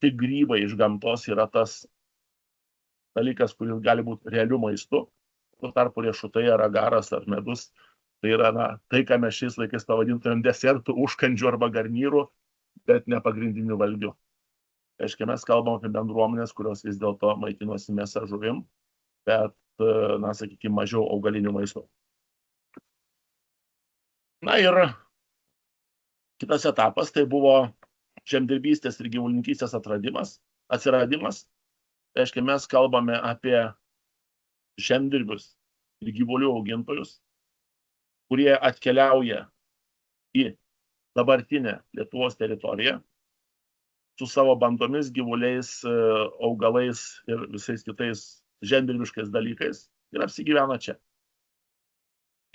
tik grybai iš gamtos yra tas dalykas, kuris gali būti realiu maistu. Tuo tarpu riešutai ar agaras ar medus, tai yra tai, ką mes šiais laikais pavadintumėm desertų, užkandžių arba garnyrų, bet ne pagrindinių valgių. Reiškia, mes kalbam apie bendruomenės, kurios vis dėlto maitinosi mėsa žuvim, bet na, sakykime, mažiau augalinių maisto. Na ir kitas etapas tai buvo žemdirbystės ir gyvulininkystės atsiradimas. Tai reiškia, mes kalbame apie žemdirbius ir gyvulių augintojus, kurie atkeliauja į dabartinę Lietuvos teritoriją su savo bandomis, gyvuliais, augalais ir visais kitais žemdirbiškais dalykais ir apsigyvena čia.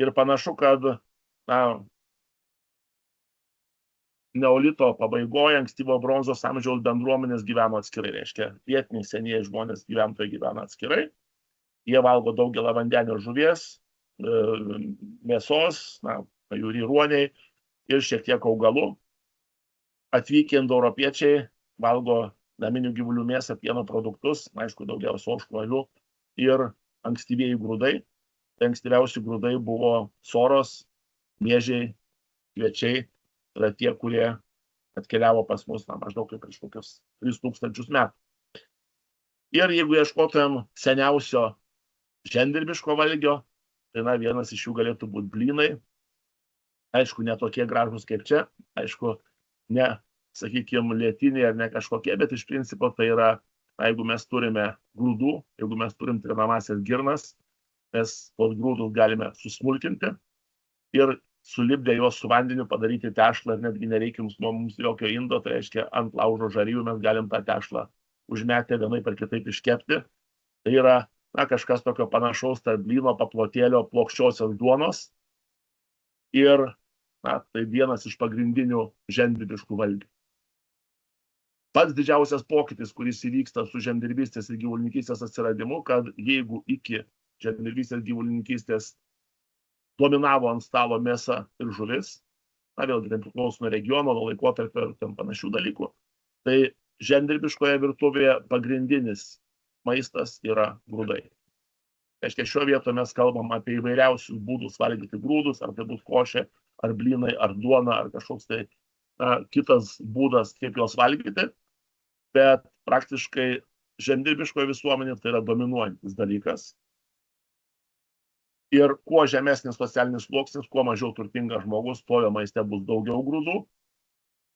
Ir panašu, kad neolito pabaigoje, ankstyvo bronzos amžiaus bendruomenės gyveno atskirai, reiškia, vietiniai senieji žmonės gyventojai gyvena atskirai, jie valgo daug gėlavandenio žuvies, mėsos, pajūry ruoniai ir šiek tiek augalų. Atvykę indoeuropiečiai valgo naminių gyvulių mėsą, pieno produktus, aišku, daugiausia ožkų, avių ir ankstyvieji grūdai. Tai ankstyviausi grūdai buvo soros, miežiai, kviečiai, yra tie, kurie atkeliavo pas mus maždaug prieš kokius 3000 metų. Ir jeigu ieškotumėm seniausio žemdirbiško valgio, tai vienas iš jų galėtų būti blynai. Aišku, ne tokie gražūs kaip čia, aišku, ne, sakykime, lietiniai ar ne kažkokie, bet iš principo tai yra, jeigu mes turime grūdų, jeigu mes turim trinamąsias girnas, mes tos grūdus galime susmulkinti ir sulipdę juos su vandeniu padaryti tešlą ir netgi nereikia mums jokio indo, tai reiškia ant laužo žarijų mes galim tą tešlą užmetę vienaip ar kitaip iškepti. Tai yra kažkas tokio panašaus tarp blyno, paplotėlio, plokščiosios duonos ir tai vienas iš pagrindinių žemdirbiškų valgių. Pats didžiausias pokytis, kuris įvyksta su žemdirbystės ir gyvulininkystės atsiradimu, kad jeigu iki žemdirbystės gyvulininkystės dominavo ant stalo mėsa ir žuvis, vėlgi tai priklauso nuo regiono, nuo laikotarpio ir panašių dalykų, tai žemdirbiškoje virtuvėje pagrindinis maistas yra grūdai. Reiškia, šio vietoje mes kalbam apie įvairiausius būdus valgyti grūdus, ar tai bus košė, ar blynai, ar duona, ar kažkoks tai kitas būdas, kaip juos valgyti, bet praktiškai žemdirbiškoje visuomenėje tai yra dominuojantis dalykas. Ir kuo žemesnis socialinis sluoksnis, kuo mažiau turtingas žmogus, tuo jo maiste bus daugiau grūdų.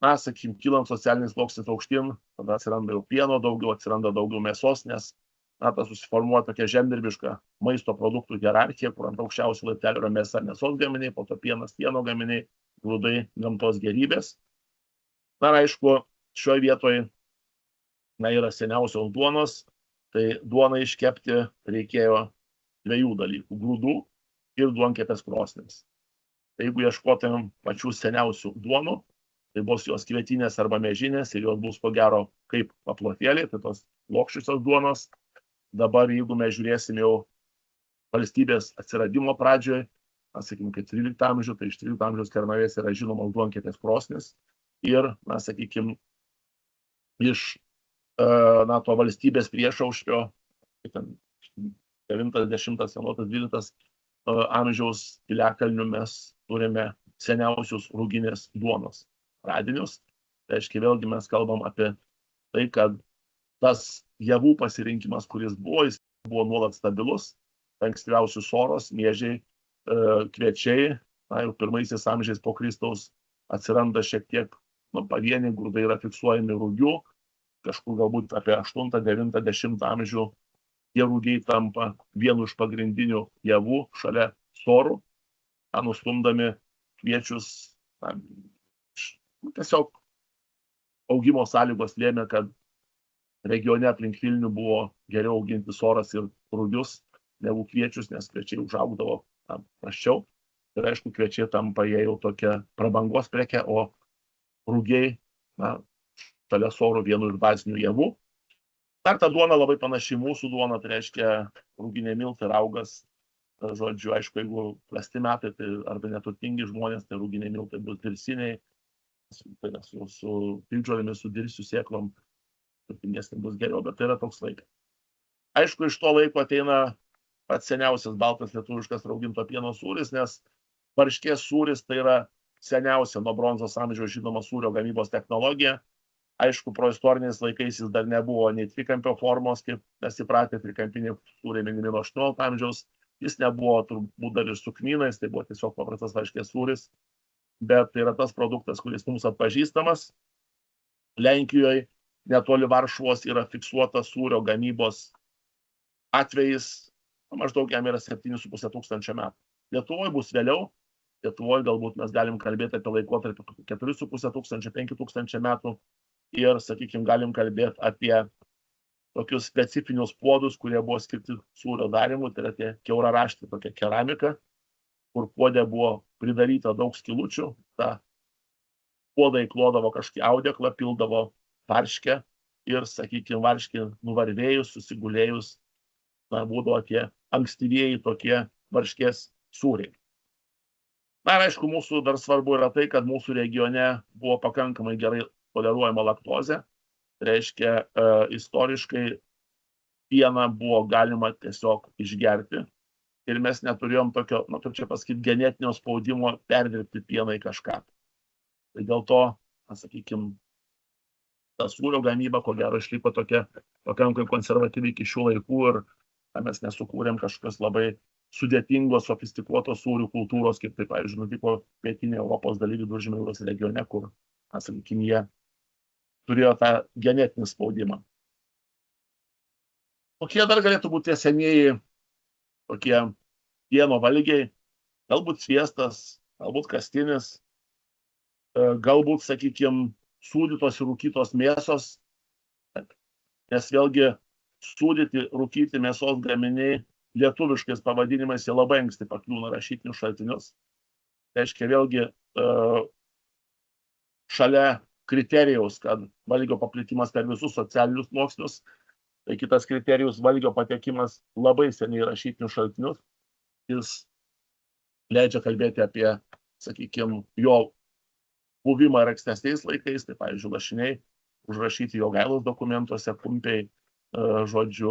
Sakykim, kylant socialinis sluoksnis aukštyn, tada atsiranda jau pieno daugiau, atsiranda daugiau mėsos, nes ta susiformuoja tokia žemdirbiška maisto produktų hierarchija, kur ant aukščiausių laiptelių yra mėsa, mėsos gaminiai, po to pienas, pieno gaminiai, grūdai, gamtos gėrybės. Aišku, šioje vietoje yra seniausios duonos, tai duoną iškepti reikėjo dviejų dalykų – grūdų ir duonkepės krosnis. Tai jeigu ieškotumėm pačių seniausių duonų, tai bus jos kvietinės arba mėžinės ir jos bus ko gero kaip paplotėliai, tai tos plokščiosios duonos. Dabar, jeigu mes žiūrėsim jau valstybės atsiradimo pradžioje, sakykime, kaip 13 amžių, tai iš 13 amžiaus Kernavės yra žinomas duonkepės krosnis ir, sakykime, iš to valstybės priešaušrio, 90, 12 amžiaus piliakalnių mes turime seniausius ruginės duonos radinius. Tai reiškia, vėlgi mes kalbam apie tai, kad tas javų pasirinkimas, kuris buvo, jis buvo nuolat stabilus. Ankstyviausius soros, miežiai, kviečiai, jau pirmaisiais amžiais po Kristaus atsiranda šiek tiek pavieniai grūdai yra fiksuojami rugių, kažkur galbūt apie 8, 9, 10 amžių. Tie rūgiai tampa vienu iš pagrindinių javų šalia sorų, nustumdami kviečius. Tiesiog augimo sąlygos lėmė, kad regione aplink Vilnių buvo geriau auginti soras ir rūgius negu kviečius, nes kviečiai užaugdavo prasčiau. Ir aišku, kviečiai tampa jie jau tokia prabangos prekė, o rūgiai šalia sorų vienu iš bazinių javų. Dar ta duona labai panaši mūsų duona, tai reiškia rūginiai miltai, raugas. Žodžiu, aišku, jeigu prasti metai, tai arba neturtingi žmonės, tai rūginiai miltai bus dirsiniai, tai su piktžolėmis, su dirsių sėklom, turtingesnė bus geriau, bet tai yra toks laikas. Aišku, iš to laiko ateina pats seniausias baltas lietuviškas rauginto pieno sūris, nes varškės sūris tai yra seniausia nuo bronzos amžiaus žinoma sūrio gamybos technologija. Aišku, proistoriniais laikais jis dar nebuvo nei trikampio formos, kaip mes įpratę, trikampiniai sūriai minimi nuo 18 amžiaus. Jis nebuvo turbūt dar ir su kmynais, tai buvo tiesiog paprastas varškės sūris. Bet tai yra tas produktas, kuris mums atpažįstamas. Lenkijoje netoli Varšuvos yra fiksuotas sūrio gamybos atvejis, maždaug jam yra 7,5 tūkstančio metų. Lietuvoje bus vėliau, Lietuvoje galbūt mes galim kalbėti apie laikotarpį 4,5 tūkstančio, 5 tūkstančio metų ir, sakykime, galim kalbėti apie tokius specifinius puodus, kurie buvo skirti sūrio darimui, tai yra tie kiauraraštį, tokia keramika, kur puodė buvo pridaryta daug skilučių, tą puodą įklodavo kažkokį audeklą, pildavo varškę ir, sakykime, varškį nuvarvėjus, susigulėjus, būdavo tie ankstyvieji tokie varškės sūriai. Na ir aišku, mūsų dar svarbu yra tai, kad mūsų regione buvo pakankamai gerai toleruojama laktozė. Reiškia, istoriškai pieną buvo galima tiesiog išgerti ir mes neturėjom tokio, kaip čia pasakyti, genetinio spaudimo perdirbti pieną į kažką. Tai dėl to, sakykime, ta sūrio gamyba, ko gero, išliko tokia pakankamai konservatyvi iki šių laikų ir mes nesukūrėm kažkokios labai sudėtingos, sofistikuotos sūrių kultūros, kaip tai, pavyzdžiui, nutiko pietinė Europos daly Viduržemio jūros regione, kur, sakykime, jie turėjo tą genetinį spaudimą. Kokie dar galėtų būti tie senieji tokie pieno valgiai, galbūt sviestas, galbūt kastinis, galbūt, sakykime, sūdytos ir rūkytos mėsos, nes vėlgi sūdyti, rūkyti mėsos gaminiai lietuviškais pavadinimais jie labai anksti pakliūna rašytinius šaltinius. Tai reiškia vėlgi šalia kriterijaus, kad valgio paplitimas per visus socialinius sluoksnius, tai kitas kriterijus valgio patekimas labai seniai rašytinius šaltinius. Jis leidžia kalbėti apie, sakykime, jo buvimą ir ankstesniais laikais, tai pavyzdžiui, lašiniai užrašyti Jogailos dokumentuose, kumpiai, žodžiu,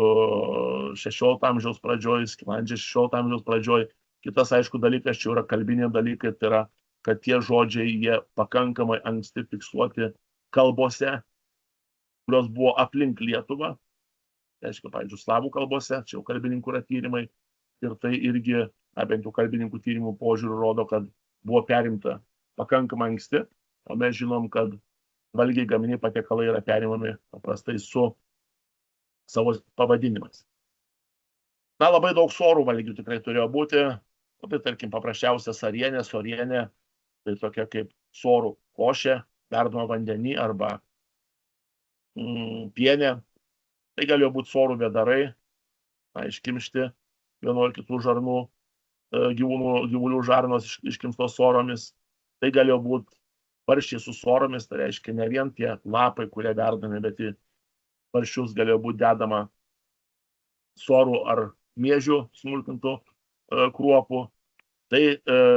16 amžiaus pradžioj, skilandžiai 16 amžiaus pradžioj. Kitas, aišku, dalykas, čia yra kalbiniai dalykai, tai yra, kad tie žodžiai, jie pakankamai anksti fiksuoti kalbose, kurios buvo aplink Lietuvą. Tai aišku, pavyzdžiui, slavų kalbose, čia jau kalbininkų yra tyrimai, ir tai irgi, bent jau kalbininkų tyrimų požiūrių rodo, kad buvo perimta pakankamai anksti, o mes žinom, kad valgiai gaminiai patiekalai yra perimami paprastai su savo pavadinimais. Na, labai daug sorų valgių tikrai turėjo būti, tai tarkim paprasčiausia sarienė, sorienė, tai tokia kaip sorų košė, verdama vandenį arba pienė. Tai galėjo būti sorų vėdarai, iškimšti vienu ar kitų žarnų, gyvulių žarnos iškimstos soromis. Tai galėjo būti barščiai su soromis, tai reiškia ne vien tie lapai, kurie verdami, bet į barščius galėjo būti dedama sorų ar miežių smulkintų kruopų. Tai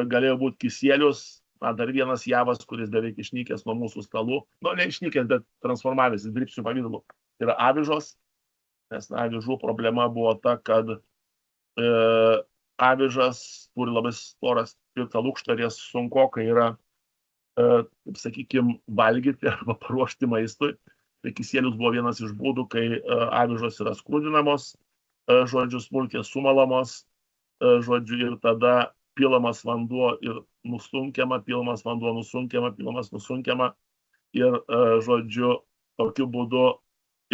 galėjo būti kisielius, dar vienas javas, kuris beveik išnykęs nuo mūsų stalų. Ne išnykęs, bet transformavęsis dribsnių pavidalu. Tai yra avižos, nes avižų problema buvo ta, kad avižas turi labai storas tvirtą lukštą ir jas sunkokai yra, taip sakykime, valgyti arba paruošti maistui. Tai kisielius buvo vienas iš būdų, kai avižos yra skrudinamos, žodžiu, smulkiai sumalamos, žodžiu, ir tada pilamas vanduo ir nusunkiama, pilamas vanduo nusunkiama, pilamas nusunkiama ir, žodžiu, tokiu būdu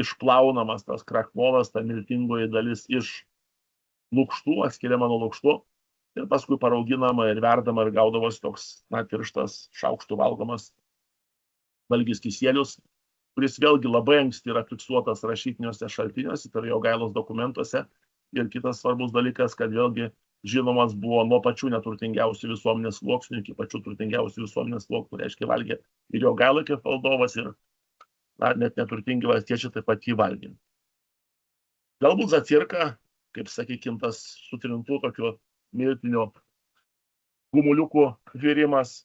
išplaunamas tas krakmolas, ta miltingoji dalis iš lukštų, atskiriama nuo lukštų ir paskui parauginama ir verdama ir gaudavosi toks, tirštas šaukštų valgomas valgis kisielius, kuris vėlgi labai anksti yra fiksuotas rašytiniuose šaltiniuose, tai yra Jogailos dokumentuose. Ir kitas svarbus dalykas, kad vėlgi žinomas buvo nuo pačių neturtingiausių visuomenės sluoksnių iki pačių turtingiausių visuomenės sluoksnių, reiškia valgė ir Jogaila kaip valdovas, ir net neturtingi valstiečiai taip pat jį valgė. Galbūt zacirka, kaip sakykime, tas sutrintų tokio miltinio gumuliukų virimas.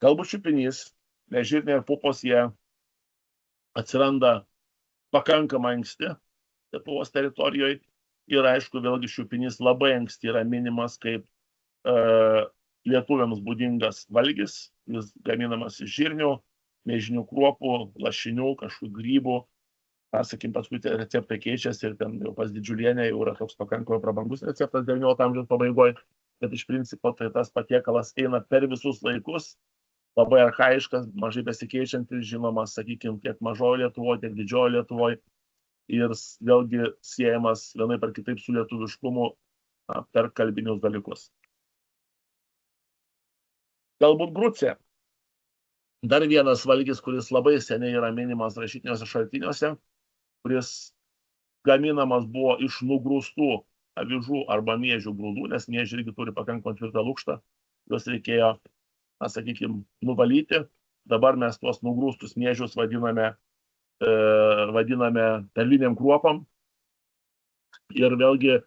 Galbūt šiupinys, nes žirniai ir pupos jie atsiranda pakankamai anksti Lietuvos teritorijoje ir aišku, vėlgi šiupinys labai anksti yra minimas kaip lietuviams būdingas valgis, jis gaminamas iš žirnių, mėžinių kruopų, lašinių, kažkokių grybų. Na, sakykim, paskui tie receptai keičiasi ir ten jau pas Didžiulienę jau yra toks pakankamai prabangus receptas 19 amžiaus pabaigoje, bet iš principo tai tas patiekalas eina per visus laikus, labai archaiškas, mažai besikeičiantis, žinomas, sakykim, tiek mažojo Lietuvoje, tiek didžiojo Lietuvoje ir vėlgi siejamas vienaip ar kitaip su lietuviškumu per kalbinius dalykus. Galbūt Grucė. Dar vienas valgis, kuris labai seniai yra minimas rašytiniuose šaltiniuose, kuris gaminamas buvo iš nugrūstų avižų arba miežių grūdų, nes miežiai irgi turi pakankamai tvirtą lukštą, juos reikėjo, sakykime, nuvalyti. Dabar mes tuos nugrūstus miežius vadiname perliniam kruopom. Ir vėlgi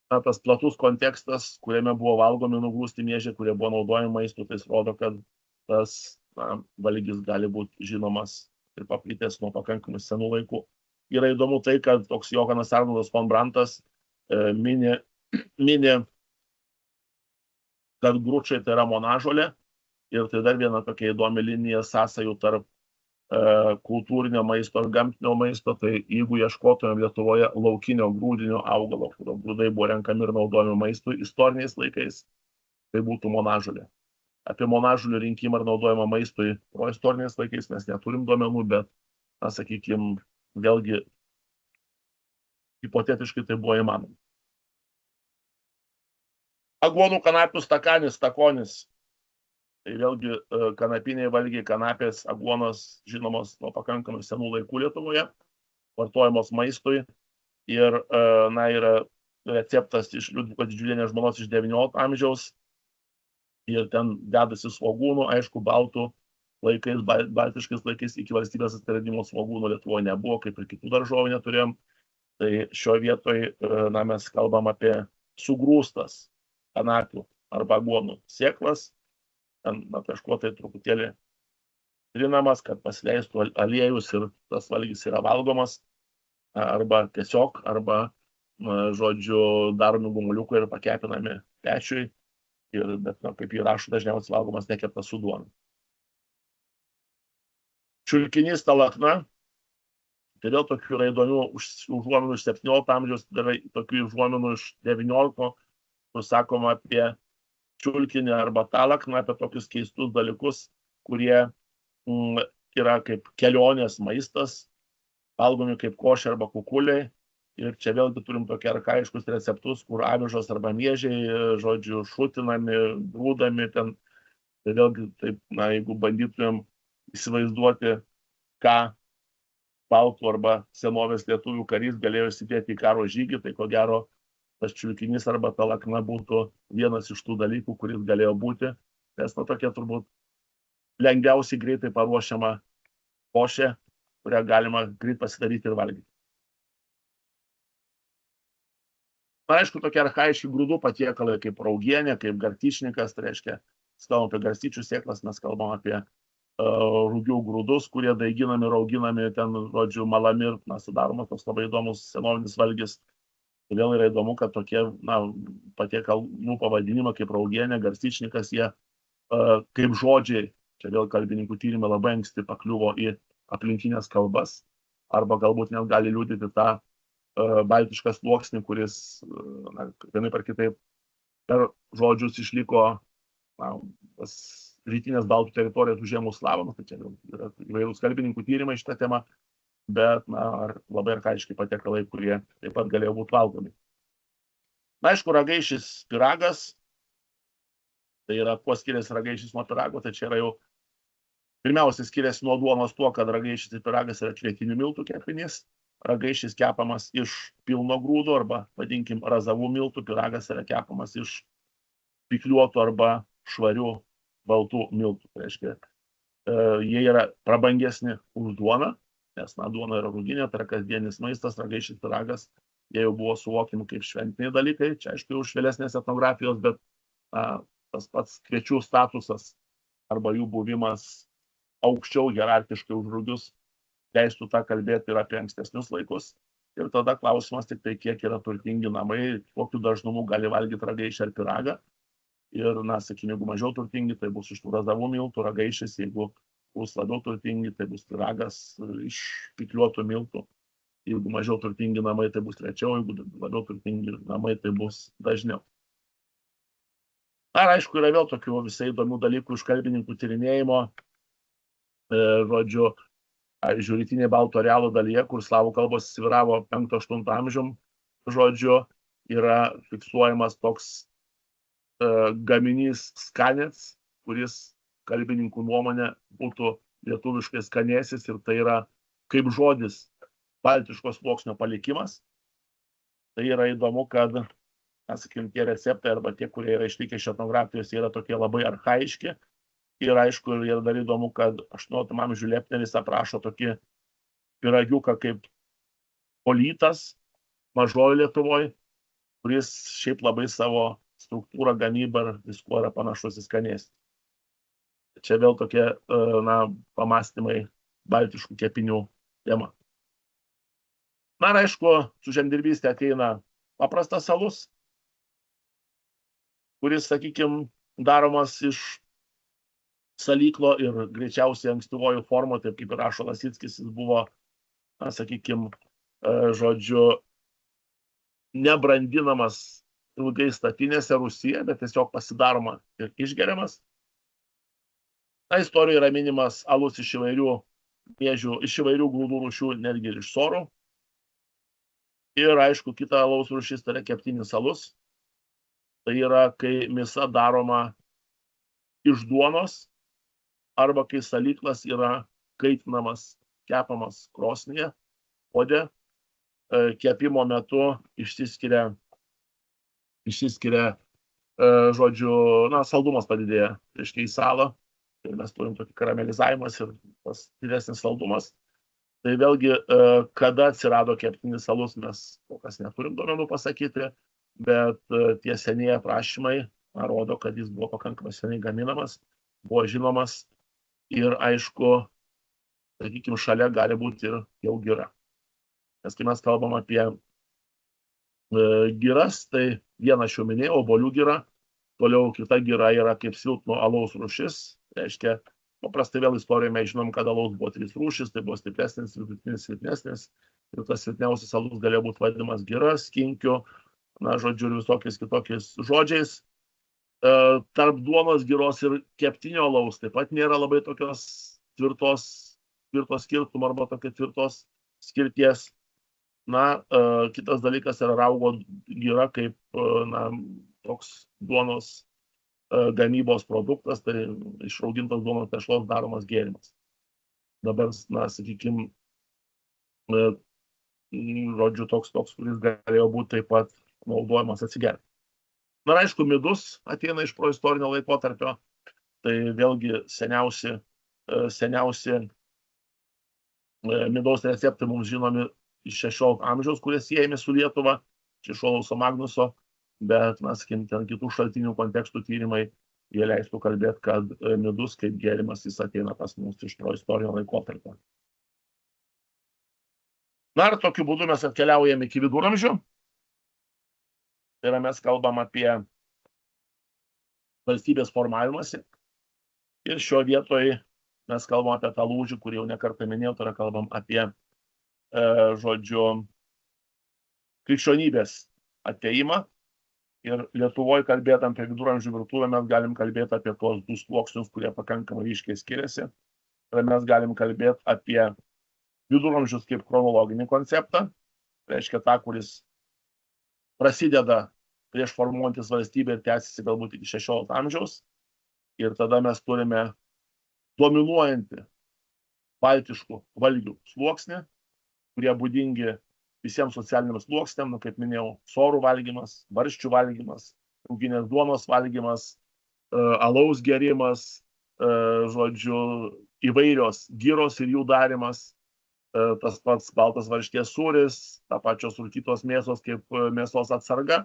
tas platus kontekstas, kuriame buvo valgomi nugrūsti miežiai, kurie buvo naudojami maistui, tai rodo, kad tas valgis gali būti žinomas ir paplitęs nuo pakankamai senų laikų. Yra įdomu tai, kad toks Johanas Arnoldas von Brandtas mini, kad gručiai tai yra monažolė ir tai dar viena tokia įdomi linija sąsajų tarp kultūrinio maisto ir gamtinio maisto. Tai jeigu ieškotumėm Lietuvoje laukinio grūdinio augalo, kurio grūdai buvo renkami ir naudojami maistui istoriniais laikais, tai būtų monažolė. Apie monažolių rinkimą ir naudojimą maistui istoriniais laikais mes neturim duomenų, bet, sakykime, vėlgi hipotetiškai tai buvo įmanoma. Aguonų kanapių stakanis, stakonis. Tai vėlgi kanapiniai valgiai, kanapės, aguonos žinomos nuo pakankamai senų laikų Lietuvoje, vartojamos maistui. Ir yra receptas iš Liudviko Didžiulienės žmonos iš 19 amžiaus. Ir ten dedasi svogūnų, aišku, baltų laikais, baltiškais laikais iki valstybės atsiradimo svogūnų Lietuvoje nebuvo, kaip ir kitų daržovių neturėjom. Tai šioje vietoje mes kalbam apie sugrūstas kanapių arba aguonų sėklas. Kažkuo tai truputėlį trinamas, kad pasileistų aliejus ir tas valgys yra valgomas. Arba tiesiog, arba, žodžiu, daromi gumuliukai ir pakepinami pečiui. Bet, kaip jį rašo, dažniausiai valgomas nekeptas su duona. Čiulkinys talakna. Tai vėl tokių yra įdomių užuominų iš 17 amžiaus, yra tokių užuominų iš 19, kur sakoma apie čiulkinį arba talakną, apie tokius keistus dalykus, kurie yra kaip kelionės maistas, valgomi kaip košė arba kukuliai. Ir čia vėlgi turim tokie archaiškus receptus, kur avižos arba miežiai, žodžiu, šutinami, grūdami ten. Tai vėlgi, taip, jeigu bandytumėm įsivaizduoti, ką baltų arba senovės lietuvių karys galėjo įsidėti į karo žygį, tai ko gero tas čiulkinys arba talakna būtų vienas iš tų dalykų, kuris galėjo būti. Nes tokia turbūt lengviausiai greitai paruošiama košė, kurią galima greit pasidaryti ir valgyti. Aišku, tokie archaiški grūdų patiekalai kaip raugienė, kaip garstyčnikas, tai reiškia, kalbam apie garstyčių sėklas, mes kalbam apie rūgių grūdus, kurie daiginami, rauginami, ten, žodžiu, malami ir sudaromas toks labai įdomus senovinis valgis. Tai vėl yra įdomu, kad tokie patiekalų pavadinimai kaip raugienė, garstyčnikas, jie kaip žodžiai, čia vėl kalbininkų tyrimai labai anksti pakliuvo į aplinkinės kalbas, arba galbūt net gali liudyti tą baltišką sluoksnį, kuris vienaip ar kitaip per žodžius išliko pas rytinės baltų teritorijas užėmus slavams. Tai čia yra įvairūs kalbininkų tyrimai šitą temą, bet labai archaiški patiekalai, kurie taip pat galėjo būti valgomi. Aišku, ragaišis pyragas, tai yra, kuo skiriasi ragaišis nuo pyrago, tai čia yra jau pirmiausia skiriasi nuo duonos tuo, kad ragaišis ir pyragas yra kvietinių miltų kepinys. Ragaišis kepamas iš pilno grūdo arba, vadinkim, razavų miltų, pyragas yra kepamas iš pikliuotų arba švarių baltų miltų. Tai reiškia, jie yra prabangesni už duoną, nes duona yra rūginė, tai yra kasdienis maistas, ragaišis, pyragas, jie jau buvo suvokiami kaip šventiniai dalykai, čia aišku jau švelesnės etnografijos, bet tas pats kviečių statusas arba jų buvimas aukščiau hierarchiškai už rūgius leistų tą kalbėti ir apie ankstesnius laikus. Ir tada klausimas tik tai, kiek yra turtingi namai, kokiu dažnumu gali valgyti ragaišį ar pyragą. Ir, sakykime, jeigu mažiau turtingi, tai bus iš tų razavų miltų, ragaišis, jeigu bus labiau turtingi, tai bus pyragas iš pikliuotų miltų. Jeigu mažiau turtingi namai, tai bus rečiau, jeigu labiau turtingi namai, tai bus dažniau. Ar aišku, yra vėl tokių visai įdomių dalykų iš kalbininkų tyrinėjimo, žodžiu, rytinėje baltų arealo dalyje, kur slavų kalbos sviravo 5-8 amžium, žodžiu, yra fiksuojamas toks gaminys skanės, kuris kalbininkų nuomonė būtų lietuviškai skanėsis, ir tai yra kaip žodis baltiško sluoksnio palikimas. Tai yra įdomu, kad, sakykim, tie receptai arba tie, kurie yra išlikę iš etnografijos, yra tokie labai archaiški. Ir aišku, yra dar įdomu, kad 18 amžių Lepneris aprašo tokį pyragiuką kaip polytas mažoji Lietuvoje, kuris šiaip labai savo struktūrą, gamybą ir viskuo yra panašus į skanėstį. Čia vėl tokie pamastymai baltiškų kepinių tema. Na ir aišku, su žemdirbystė ateina paprastas alus, kuris, sakykime, daromas iš salyklo ir greičiausiai ankstyvojų formų, taip kaip ir rašo Lasickis, jis buvo, sakykime, žodžiu, nebrandinamas ilgai statinėse Rusijoje, bet tiesiog pasidaroma ir išgeriamas. Na, istorijoje yra minimas alus iš įvairių miežių, iš įvairių grūdų rūšių, netgi ir iš sorų. Ir aišku, kita alaus rūšis tai yra keptinis alus. Tai yra, kai mėsa daroma iš duonos arba kai salyklas yra kaitinamas, kepamas krosnyje, ode. Kepimo metu išsiskiria, žodžiu, saldumas padidėja, reiškia į salą. Ir mes turim tokį karamelizavimas ir tas didesnis saldumas. Tai vėlgi, kada atsirado keptinis alus, mes kol kas neturim duomenų pasakyti, bet tie senieji aprašymai rodo, kad jis buvo pakankamai seniai gaminamas, buvo žinomas ir aišku, sakykime, šalia gali būti ir jau gira. Nes kai mes kalbam apie giras, tai vieną aš jau minėjau, obuolių gira, toliau kita gira yra kaip silpno alaus rūšis, reiškia, paprastai vėl istorijoje mes žinom, kad alaus buvo 3 rūšis, tai buvo stipresnis, vidutinis, silpnesnis, ir tas silpniausias alus galėjo būti vadinamas gira, skinkiu, žodžiu, ir visokiais kitokiais žodžiais. Tarp duonos giros ir keptinio alaus taip pat nėra labai tokios tvirtos skirtumo arba tokios tvirtos skirties. Na, kitas dalykas yra raugo gira kaip, toks duonos gamybos produktas, tai išraugintos duonos tešlos daromas gėrimas. Dabar, sakykime, žodžiu, toks, kuris galėjo būti taip pat naudojamas atsigerti. Na, aišku, midus ateina iš proistorinio laikotarpio, tai vėlgi seniausi midaus receptai mums žinomi iš 16 amžiaus, kurie siejami su Lietuva, iš Olauso Magnuso, bet, sakykime, ten kitų šaltinių kontekstų tyrimai, jie leistų kalbėti, kad midus kaip gėrimas jis ateina pas mus iš proistorinio laikotarpio. Na, ir tokiu būdu mes atkeliaujame iki viduramžių. Tai yra, mes kalbam apie valstybės formavimąsi. Ir šio vietoje mes kalbam apie tą lūžį, kurį jau nekartą minėjau, tai yra kalbam apie, žodžiu, krikščionybės atėjimą. Ir Lietuvoje kalbėt apie viduramžių virtuvę mes galim kalbėti apie tuos 2 sluoksnius, kurie pakankamai ryškiai skiriasi. Ir mes galim kalbėti apie viduramžius kaip chronologinį konceptą, reiškia tą, kuris prasideda prieš formuojantis valstybę ir tęsiasi galbūt iki 16 amžiaus. Ir tada mes turime dominuojantį baltiškų valgių sluoksnį, kurie būdingi visiems socialiniams sluoksniam, kaip minėjau, sorų valgymas, barščių valgymas, ruginės duonos valgymas, alaus gerimas, žodžiu, įvairios giros ir jų darimas, tas pats baltas varškės sūris, ta pačios rūkytos mėsos kaip mėsos atsarga.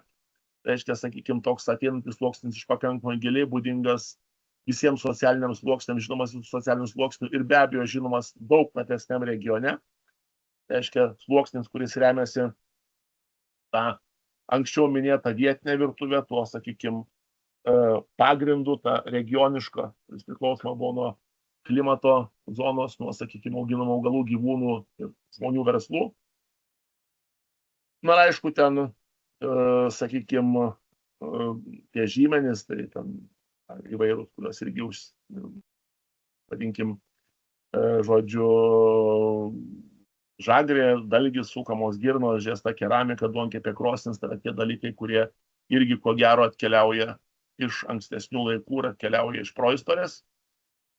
Reiškia, sakykime, toks ateinantis sluoksnis iš pakankamai giliai būdingas visiems socialiniams sluoksniams, žinomas visų socialinių sluoksnių ir be abejo žinomas daug platesniam regione. Reiškia, sluoksnis, kuris remiasi tą anksčiau minėtą vietinę virtuvę, tuo, sakykime, pagrindu, tą regionišką, kuris priklausoma buvo nuo klimato zonos, nuo, sakykime, auginamų augalų, gyvūnų ir žmonių verslų. Na, aišku, ten, sakykime, tie žymenys, tai ten įvairūs, kurios irgi vadinkim, žodžiu, žagrė, dalgis, sukamos girnos, žesta keramika, duonkepė krosnis, tai yra tie dalykai, kurie irgi ko gero atkeliauja iš ankstesnių laikų ir atkeliauja iš proistorės.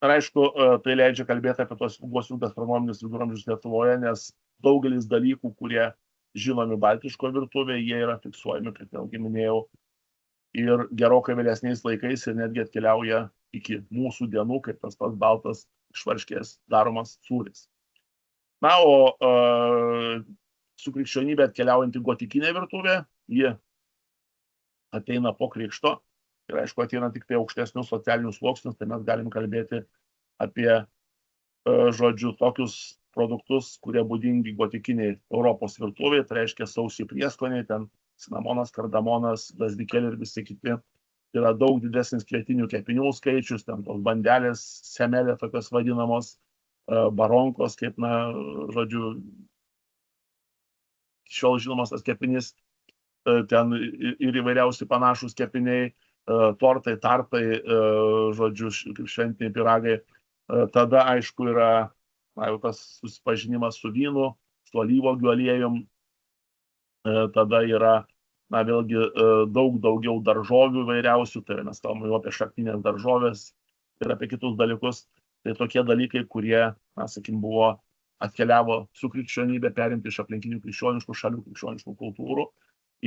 Ir aišku, tai leidžia kalbėti apie tos ilguosius gastronominius viduramžius Lietuvoje, nes daugelis dalykų, kurie žinomi baltiško virtuvėje, jie yra fiksuojami, kaip vėlgi minėjau, ir gerokai vėlesniais laikais ir netgi atkeliauja iki mūsų dienų, kaip tas pats baltas iš varškės daromas sūris. Na, o su krikščionybė atkeliaujanti gotikinė virtuvė, ji ateina po krikšto ir aišku ateina tik tai aukštesnius socialinius sluoksnius, tai mes galim kalbėti apie, žodžiu, tokius produktus, kurie būdingi gotikiniai Europos virtuvėje, tai reiškia sausi prieskoniai, ten cinamonas, kardamonas, gvazdikėliai ir visi kiti. Tai yra daug didesnis kvietinių kepinių skaičius, ten tos bandelės, semelė tokios vadinamos, baronkos, kaip, na, žodžiu, šiol žinomas tas kepinys, ten ir įvairiausi panašus kepiniai, tortai, tartai, žodžiu, šventiniai pyragai. Tada, aišku, yra, na, jau tas susipažinimas su vynu, su alyvuogių aliejum. Tada yra, na, vėlgi daug daugiau daržovių įvairiausių, tai mes kalbame apie šakninės daržovės ir apie kitus dalykus. Tai tokie dalykai, kurie, na, sakykim, atkeliavo su krikščionybė, perimti iš aplinkinių krikščioniškų šalių, krikščioniškų kultūrų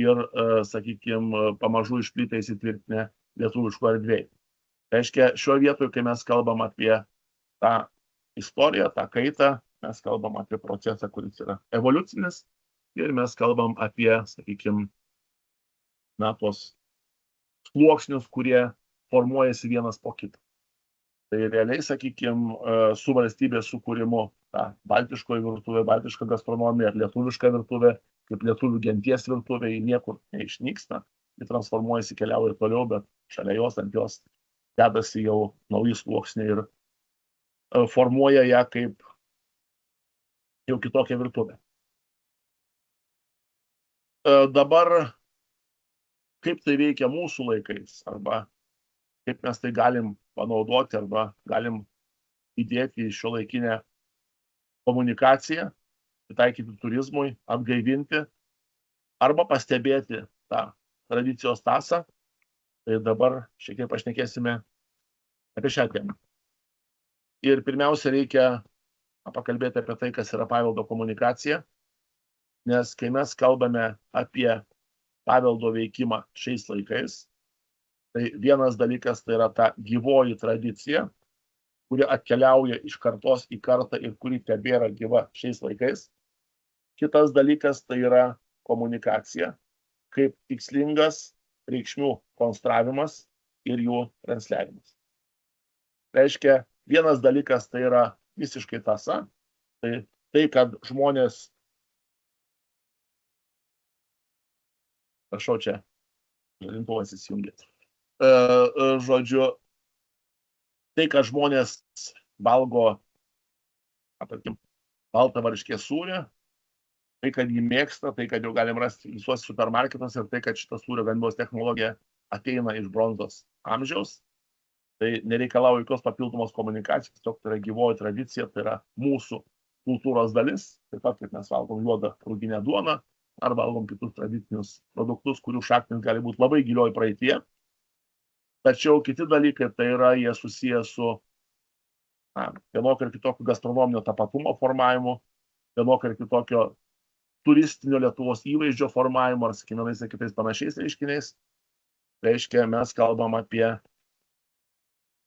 ir, sakykim, pamažu išplitę įsitvirtinę lietuviškų erdvėje. Tai reiškia, šioje vietoje, kai mes kalbam apie tą istoriją, tą kaitą, mes kalbam apie procesą, kuris yra evoliucinis ir mes kalbam apie, sakykim, na, tos sluoksnius, kurie formuojasi vienas po kito. Tai realiai, sakykime, su valstybės sukūrimu, ta baltiškoji virtuvė, baltiška gastronomija ir lietuviška virtuvė, kaip lietuvių genties virtuvė, ji niekur neišnyksta, ji transformuojasi, keliauja toliau, bet šalia jos, ant jos dedasi jau nauji sluoksniai ir formuoja ją kaip jau kitokią virtuvę. Dabar, kaip tai veikia mūsų laikais, arba kaip mes tai galim panaudoti arba galim įdėti į šiuolaikinę komunikaciją, pritaikyti turizmui, atgaivinti arba pastebėti tą tradicijos tąsą. Tai dabar šiek tiek pašnekėsime apie šią temą. Ir pirmiausia, reikia pakalbėti apie tai, kas yra paveldo komunikacija, nes kai mes kalbame apie paveldo veikimą šiais laikais, tai vienas dalykas tai yra ta gyvoji tradicija, kuri atkeliauja iš kartos į kartą ir kuri tebėra gyva šiais laikais. Kitas dalykas tai yra komunikacija, kaip tikslingas reikšmių konstravimas ir jų transliavimas. Reiškia, vienas dalykas tai yra visiškai tąsa, tai kad žmonės, prašau čia, žalintuvas įsijungė. Žodžiu, tai, kad žmonės valgo, tarkim, baltą varškės sūrį, tai, kad jį mėgsta, tai, kad jau galim rasti visuose supermarketuose ir tai, kad šita sūrio gamybos technologija ateina iš bronzos amžiaus, tai nereikalauja jokios papildomos komunikacijos, tiesiog tai yra gyvoji tradicija, tai yra mūsų kultūros dalis, taip pat, kaip mes valgom juodą ruginę duoną, ar valgom kitus tradicinius produktus, kurių šaknis gali būti labai gilioj praeityje. Tačiau kiti dalykai tai yra, jie susiję su vienokio ir kitokio gastronominio tapatumo formavimu, vienokio ir kitokio turistinio Lietuvos įvaizdžio formavimu, ar sakymenais ir kitais panašiais reiškiniais. Reiškia, mes kalbam apie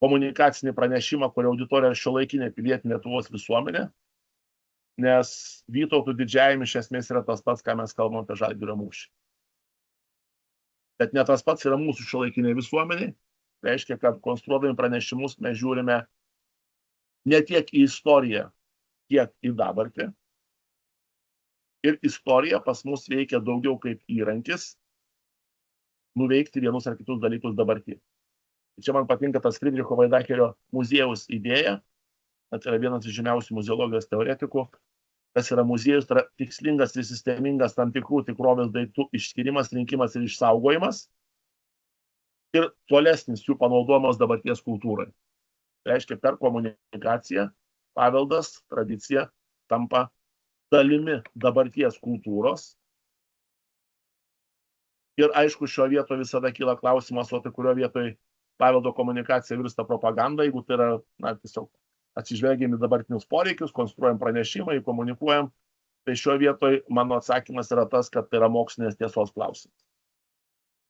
komunikacinį pranešimą, kurio auditorija yra šiuolaikinė pilietinė Lietuvos visuomenė, nes Vytautų didžiajame iš esmės yra tas pats, ką mes kalbam apie Žalgirio mūšį. Bet ne tas pats yra mūsų šiuolaikinė visuomenė. Reiškia, kad konstruodami pranešimus mes žiūrime ne tiek į istoriją, kiek į dabartį. Ir istorija pas mus veikia daugiau kaip įrankis nuveikti vienus ar kitus dalykus dabartį. Čia man patinka tas Friedricho Vaidakerio muziejaus idėja, tai yra vienas iš žymiausių muzeologijos teoretikų, kas yra muziejus, tai yra tikslingas ir sistemingas tam tikrų tikrovės daiktų išskyrimas, rinkimas ir išsaugojimas ir tolesnis jų panaudojimas dabarties kultūrai. Tai reiškia, per komunikaciją paveldas, tradicija tampa dalimi dabarties kultūros. Ir aišku, šio vietoje visada kyla klausimas, o tai kurio vietoje paveldo komunikacija virsta propaganda, jeigu tai yra, tiesiog atsižvelgiami dabartinius poreikius, konstruojam pranešimą, komunikuojam. Tai šio vietoje mano atsakymas yra tas, kad tai yra mokslinės tiesos klausimas.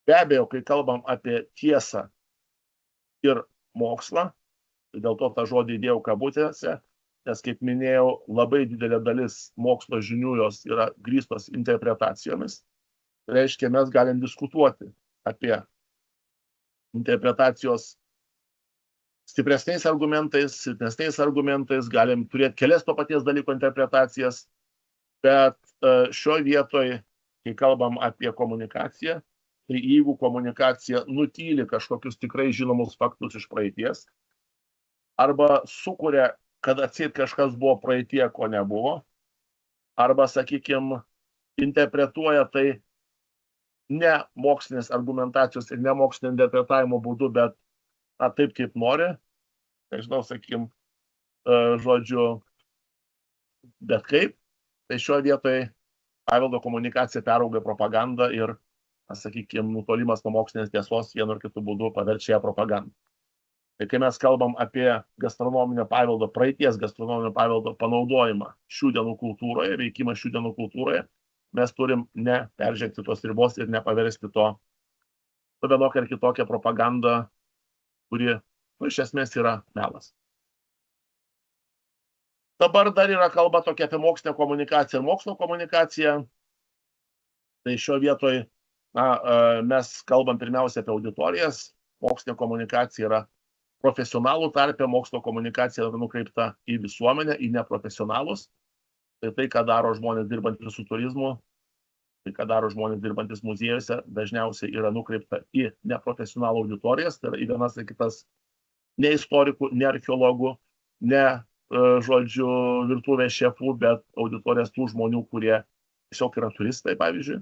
Be abejo, kai kalbam apie tiesą ir mokslą, tai dėl to tą žodį įdėjau kabutėse, nes, kaip minėjau, labai didelė dalis mokslo žinių jos yra grįstos interpretacijomis. Tai reiškia, mes galim diskutuoti apie interpretacijos stipresniais argumentais, silpnesniais argumentais, galim turėti kelias to paties dalyko interpretacijas, bet šioje vietoje, kai kalbam apie komunikaciją, tai jeigu komunikacija nutyli kažkokius tikrai žinomus faktus iš praeities, arba sukuria, kad atseit kažkas buvo praeitie, ko nebuvo, arba, sakykime, interpretuoja tai ne mokslinės argumentacijos ir ne mokslinio interpretavimo būdu, bet taip, kaip nori, nežinau, sakykime, žodžiu, bet kaip, tai šioje vietoje paveldo komunikacija perauga propagandą ir, sakykime, nutolimas nuo mokslinės tiesos vienu ar kitu būdu paverčia ją propagandą. Tai kai mes kalbam apie gastronominio paveldo, praeities gastronominio paveldo panaudojimą šių dienų kultūroje, veikimą šių dienų kultūroje, mes turim neperžengti tos ribos ir nepaversti to vienokią ar kitokią propagandą, kuri, iš esmės, yra melas. Dabar dar yra kalba tokia apie mokslinę komunikaciją ir mokslo komunikaciją. Tai šio vietoj mes kalbam pirmiausia apie auditorijas. Mokslinė komunikacija yra profesionalų tarpe, mokslo komunikacija yra nukreipta į visuomenę, į neprofesionalus. Tai, ką daro žmonės dirbantys su turizmu, tai, ką daro žmonės dirbantys muziejuose, dažniausiai yra nukreipta į neprofesionalų auditorijas, tai yra į vienas ir kitas ne istorikų, ne archeologų, ne, žodžiu, virtuvės šefų, bet auditorijas tų žmonių, kurie tiesiog yra turistai, pavyzdžiui.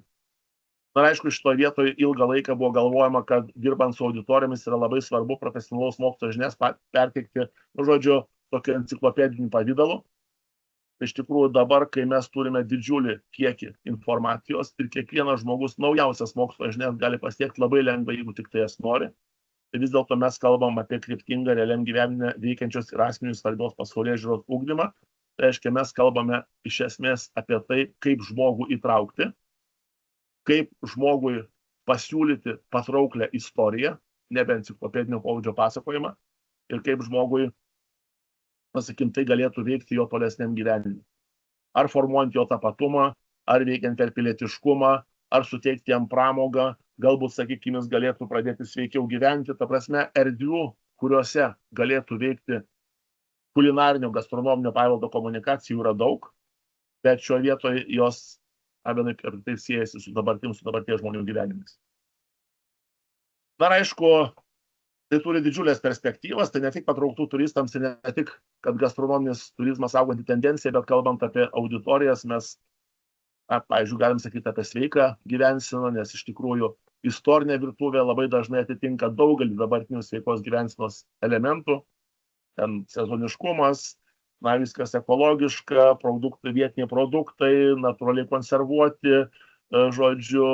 Na, aišku, šitoje vietoje ilgą laiką buvo galvojama, kad dirbant su auditorijomis yra labai svarbu profesionalaus mokslo žinias perteikti, žodžiu, tokio enciklopediniu pavidalu. Iš tikrųjų, dabar, kai mes turime didžiulį kiekį informacijos ir kiekvienas žmogus naujausias mokslo žinias gali pasiekti labai lengvai, jeigu tik tai jas nori, tai vis dėlto mes kalbam apie kryptingą realiam gyvenime veikiančios ir asmeniui svarbios pasaulėžiūros ugdymą. Tai reiškia, mes kalbame iš esmės apie tai, kaip žmogų įtraukti, kaip žmogui pasiūlyti patrauklę istoriją, nebe enciklopedinio pobūdžio pasakojimą, ir kaip žmogui, pasakim, tai galėtų veikti jo tolesniam gyvenimui. Ar formuojant jo tapatumą, ar veikiant per pilietiškumą, ar suteikti jam pramogą, galbūt, sakykime, jis galėtų pradėti sveikiau gyventi, ta prasme, erdvių, kuriuose galėtų veikti kulinarinio gastronominio paveldo komunikacijų yra daug, bet šioje vietoje jos vienaip ir taip siejasi su dabarties žmonių gyvenimais. Dar aišku, tai turi didžiulės perspektyvas, tai ne tik patrauktų turistams, ir ne tik, kad gastronominis turizmas auganti tendencija, bet kalbant apie auditorijas, mes, pavyzdžiui, galim sakyti apie sveiką gyvenseną, nes iš tikrųjų istorinė virtuvė labai dažnai atitinka daugelį dabartinių sveikos gyvensenos elementų. Ten sezoniškumas, viskas ekologiška, vietiniai produktai, natūraliai konservuoti, žodžiu,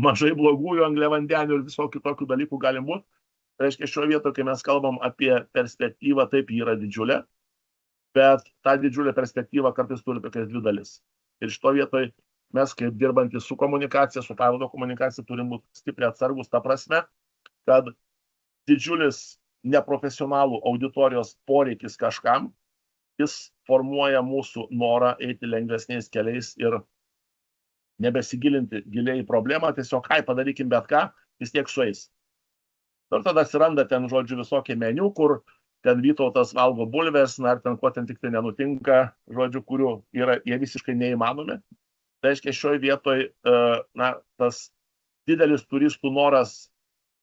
mažai blogųjų angliavandenių ir visokių tokių dalykų gali būti. Tai reiškia, šioje vietoje, kai mes kalbam apie perspektyvą, taip ji yra didžiulė, bet ta didžiulė perspektyva kartais turi tokias dvi dalis. Ir šitoje vietoje mes, kaip dirbantys su komunikacija, su paveldo komunikacija, turim būti stipriai atsargus ta prasme, kad didžiulis neprofesionalų auditorijos poreikis kažkam, jis formuoja mūsų norą eiti lengvesniais keliais ir nebesigilinti giliai į problemą, tiesiog, padarykim bet ką, vis tiek sueis. Ir tada atsiranda ten, žodžiu, visokie meniu, kur ten Vytautas valgo bulves, ar ten ko ten tik tai nenutinka, žodžiu, kurių jie visiškai neįmanomi. Tai reiškia, šioje vietoje, tas didelis turistų noras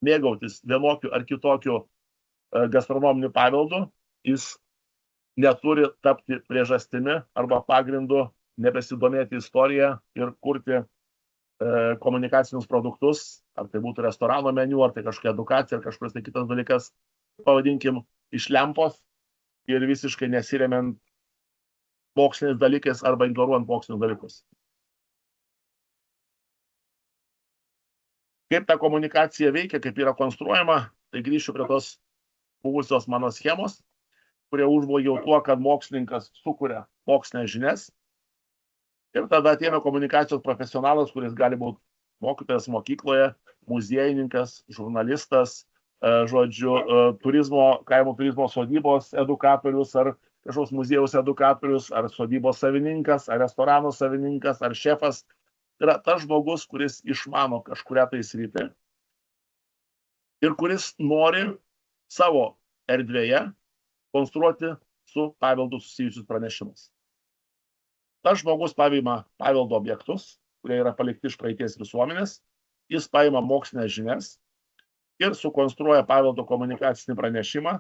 mėgautis vienokiu ar kitokiu gastronominiu paveldu, jis neturi tapti priežastimi arba pagrindu nebesidomėti istoriją ir kurti komunikacinius produktus, ar tai būtų restorano meniu, ar tai kažkokia edukacija, ar kažkuris tai kitas dalykas, pavadinkim, iš lempos ir visiškai nesiremiant moksliniais dalykais arba ignoruojant mokslinius dalykus. Kaip ta komunikacija veikia, kaip yra konstruojama, tai grįšiu prie tos buvusios mano schemos, kurie užbaigiau tuo, kad mokslininkas sukuria mokslinės žinias. Ir tada ateina komunikacijos profesionalas, kuris gali būti mokytojas mokykloje, muziejininkas, žurnalistas, kaimo turizmo sodybos edukatorius, ar kažkoks muziejaus edukatorius, ar sodybos savininkas, ar restorano savininkas, ar šefas. Tai yra tas žmogus, kuris išmano kažkurią tai sritį ir kuris nori savo erdvėje konstruoti su paveldu susijusius pranešimus. Tas žmogus paima paveldo objektus, kurie yra palikti iš praeities visuomenės, jis paima mokslinės žinias ir sukonstruoja paveldo komunikacinį pranešimą,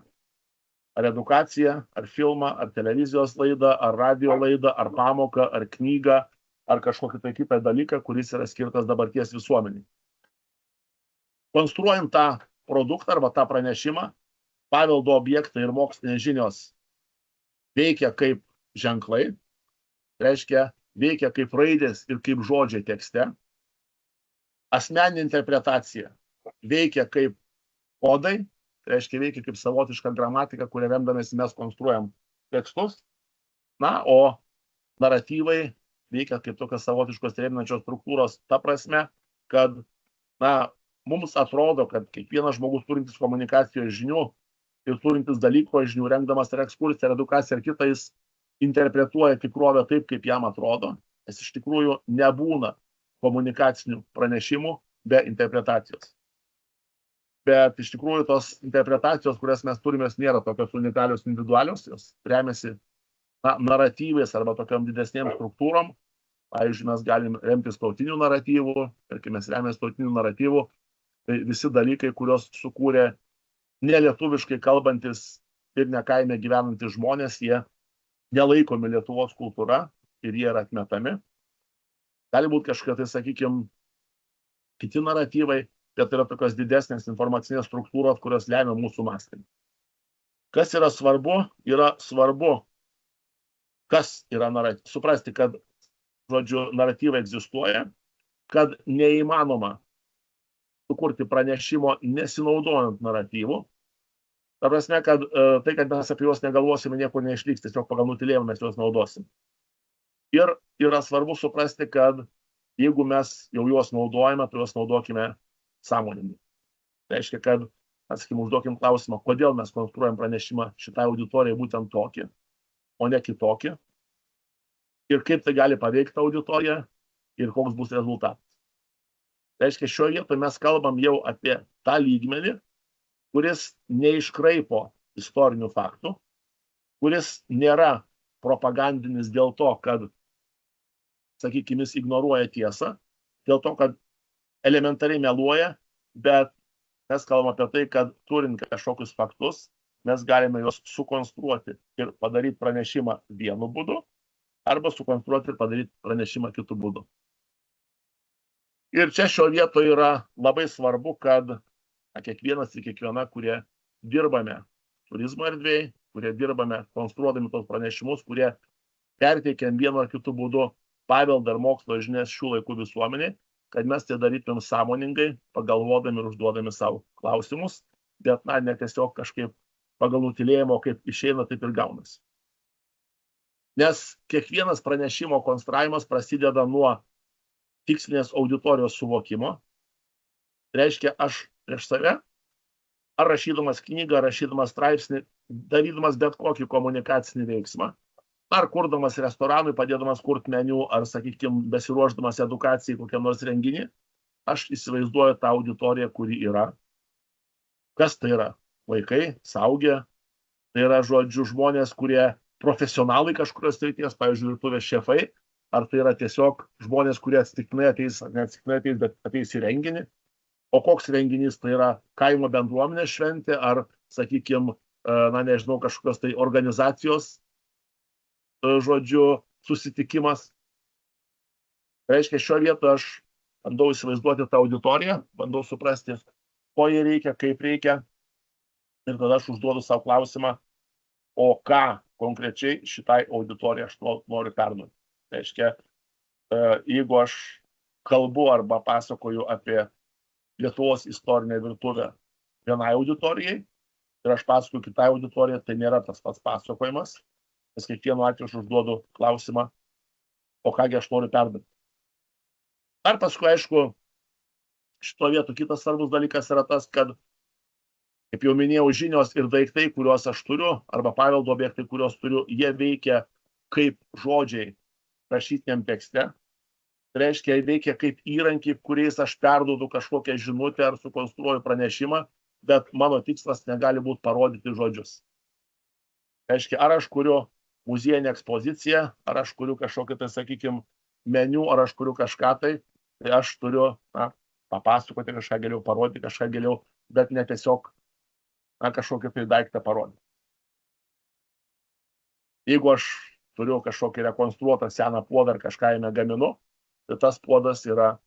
ar edukaciją, ar filmą, ar televizijos laidą, ar radio laidą, ar pamoką, ar knygą, ar kažkokį tai kitą dalyką, kuris yra skirtas dabarties visuomeniai. Konstruojant tą produktą arba tą pranešimą, paveldo objektai ir mokslinės žinios veikia kaip ženklai, reiškia, veikia kaip raidės ir kaip žodžiai tekste. Asmeninė interpretacija veikia kaip kodai, reiškia, veikia kaip savotiška gramatika, kurią remdamėsi mes konstruojam tekstus. Na, o naratyvai veikia kaip tokios savotiškos rėminančios struktūros ta prasme, kad, mums atrodo, kad kiekvienas žmogus turintis komunikacijos žinių ir turintis dalyko žinių, rengdamas ir ekskursiją, ir edukaciją, ir kitais, interpretuoja tikrovę taip, kaip jam atrodo, nes iš tikrųjų nebūna komunikacinių pranešimų be interpretacijos. Bet iš tikrųjų tos interpretacijos, kurias mes turime, nėra tokios unikalios, individualios, jos remiasi naratyvais arba tokiam didesnėm struktūrom. Pavyzdžiui, mes galim remtis tautinių naratyvų, ir kai mes remiamės tautinių naratyvų, tai visi dalykai, kurios sukūrė nelietuviškai kalbantis ir ne kaime gyvenantys žmonės, jie nelaikomi Lietuvos kultūra ir jie yra atmetami. Gali būti kažkokie, tai sakykime, kiti naratyvai, bet yra tokios didesnės informacinės struktūros, kurios lemia mūsų mąstymą. Kas yra svarbu, kas yra naratyvai. Suprasti, kad, žodžiu, naratyvai egzistuoja, kad neįmanoma sukurti pranešimo nesinaudojant naratyvų. Ta prasme, kad tai, kad mes apie juos negalvosime, nieko neišliks, tiesiog pagal nutylėjimą mes juos naudosim. Ir yra svarbu suprasti, kad jeigu mes jau juos naudojame, tai juos naudokime sąmoningai. Tai reiškia, kad, sakykime, užduokim klausimą, kodėl mes konstruojam pranešimą šitai auditorijai būtent tokį, o ne kitokį, ir kaip tai gali paveikti auditoriją ir koks bus rezultatas. Tai reiškia, šioje vietoje mes kalbam jau apie tą lygmenį, kuris neiškraipo istorinių faktų, kuris nėra propagandinis dėl to, kad, sakykime, jis ignoruoja tiesą, dėl to, kad elementariai meluoja, bet mes kalbam apie tai, kad turint kažkokius faktus, mes galime juos sukonstruoti ir padaryti pranešimą vienu būdu, arba sukonstruoti ir padaryti pranešimą kitu būdu. Ir čia šio vietoje yra labai svarbu, kad kiekvienas ir kiekviena, kurie dirbame turizmo erdvėje, kurie dirbame konstruodami tos pranešimus, kurie perteikiam vienu ar kitu būdu paveldą ir mokslo žinias šių laikų visuomeniai, kad mes tai darytumėm sąmoningai, pagalvodami ir užduodami savo klausimus, bet ne tiesiog kažkaip pagal nutylėjimo, kaip išeina, taip ir gaunasi. Nes kiekvienas pranešimo konstravimas prasideda nuo tikslinės auditorijos suvokimo. Reiškia, aš prieš save, ar rašydamas knygą, ar rašydamas straipsnį, darydamas bet kokį komunikacinį veiksmą, ar kurdamas restoranui, padėdamas kurti meniu, ar, sakykime, besiruošdamas edukacijai kokiam nors renginį, aš įsivaizduoju tą auditoriją, kuri yra. Kas tai yra? Vaikai, suaugę, tai yra, žodžiu, žmonės, kurie profesionalai kažkurios srities, pavyzdžiui, virtuvės šefai, ar tai yra tiesiog žmonės, kurie atsitiktinai ateis, neatsitiktinai ateis, bet ateis į renginį. O koks renginys, tai yra kaimo bendruomenės šventė, ar, sakykime, nežinau, kažkokios tai organizacijos žodžiu, susitikimas. Reiškia, šio vietoje aš bandau įsivaizduoti tą auditoriją, bandau suprasti, ko jie reikia, kaip reikia. Ir tada aš užduodu savo klausimą, o ką konkrečiai šitai auditorijai aš noriu perduoti. Reiškia, jeigu aš kalbu arba pasakoju apie Lietuvos istorinę virtuvę vienai auditorijai ir aš pasakoju kitai auditorijai, tai nėra tas pats pasakojimas, nes kiekvienu atveju aš užduodu klausimą, o kągi aš noriu perduoti. Ar paskui, aišku, šito vietų kitas svarbus dalykas yra tas, kad, kaip jau minėjau, žinios ir daiktai, kuriuos aš turiu, arba paveldo objektai, kuriuos turiu, jie veikia kaip žodžiai rašytiniam tekste. Tai reiškia, veikia kaip įrankiai, kuriais aš perduodu kažkokią žinutę ar sukonstruoju pranešimą, bet mano tikslas negali būti parodyti žodžius. Tai reiškia, ar aš kuriu muziejinę ekspoziciją, ar aš kuriu kažkokį, tai sakykime, meniu, ar aš kuriu kažką tai aš turiu papasakoti kažką geriau, parodyti kažką geriau, bet ne tiesiog kažkokį tai daiktą parodyti. Jeigu aš turiu kažkokį rekonstruotą seną puodą ar kažką jame gaminu, tai tas puodas yra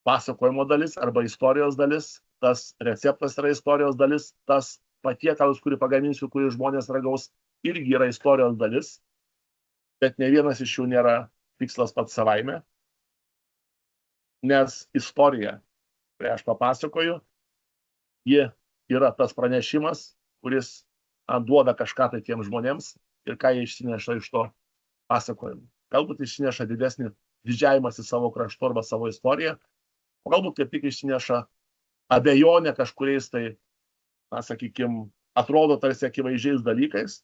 pasakojimo dalis arba istorijos dalis, tas receptas yra istorijos dalis, tas patiekalas, kurį pagaminsiu, kurį žmonės ragaus, irgi yra istorijos dalis, bet ne vienas iš jų nėra tikslas pats savaime, nes istorija, kurią aš papasakoju, ji yra tas pranešimas, kuris duoda kažką tai tiems žmonėms ir ką jie išsineša iš to pasakojimo. Galbūt išsineša didesnį didžiavimąsi savo kraštu arba savo istoriją, o galbūt kaip tik išsineša abejonę kažkuriais tai, sakykime, atrodo tarsi akivaizdžiais dalykais,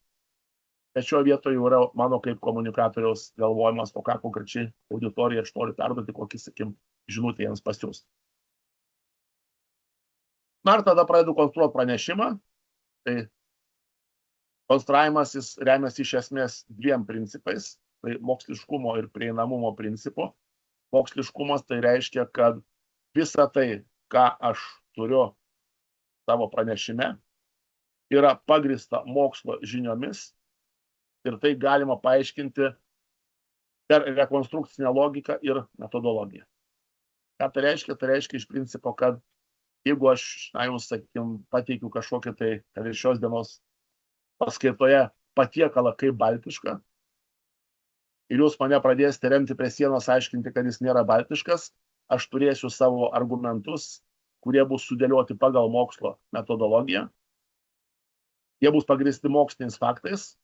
bet šio vietoje yra mano kaip komunikatoriaus galvojimas, o ką konkrečiai auditorija aš noriu perduoti, kokį, sakykime, žinutę jiems pasiųsti. Na ir tada pradedu konstruoti pranešimą. Tai konstravimas jis remiasi iš esmės dviem principais. Tai moksliškumo ir prieinamumo principu. Moksliškumas tai reiškia, kad visa tai, ką aš turiu savo pranešime, yra pagrįsta mokslo žiniomis ir tai galima paaiškinti per rekonstrukcinę logiką ir metodologiją. Ką tai reiškia? Tai reiškia iš principo, kad jeigu aš, jums, sakykime, pateikiu kažkokį tai, kad ir šios dienos paskaitoje patiekalą kaip baltišką, ir jūs mane pradėsite remti prie sienos, aiškinti, kad jis nėra baltiškas, aš turėsiu savo argumentus, kurie bus sudėlioti pagal mokslo metodologiją. Jie bus pagrįsti moksliniais faktais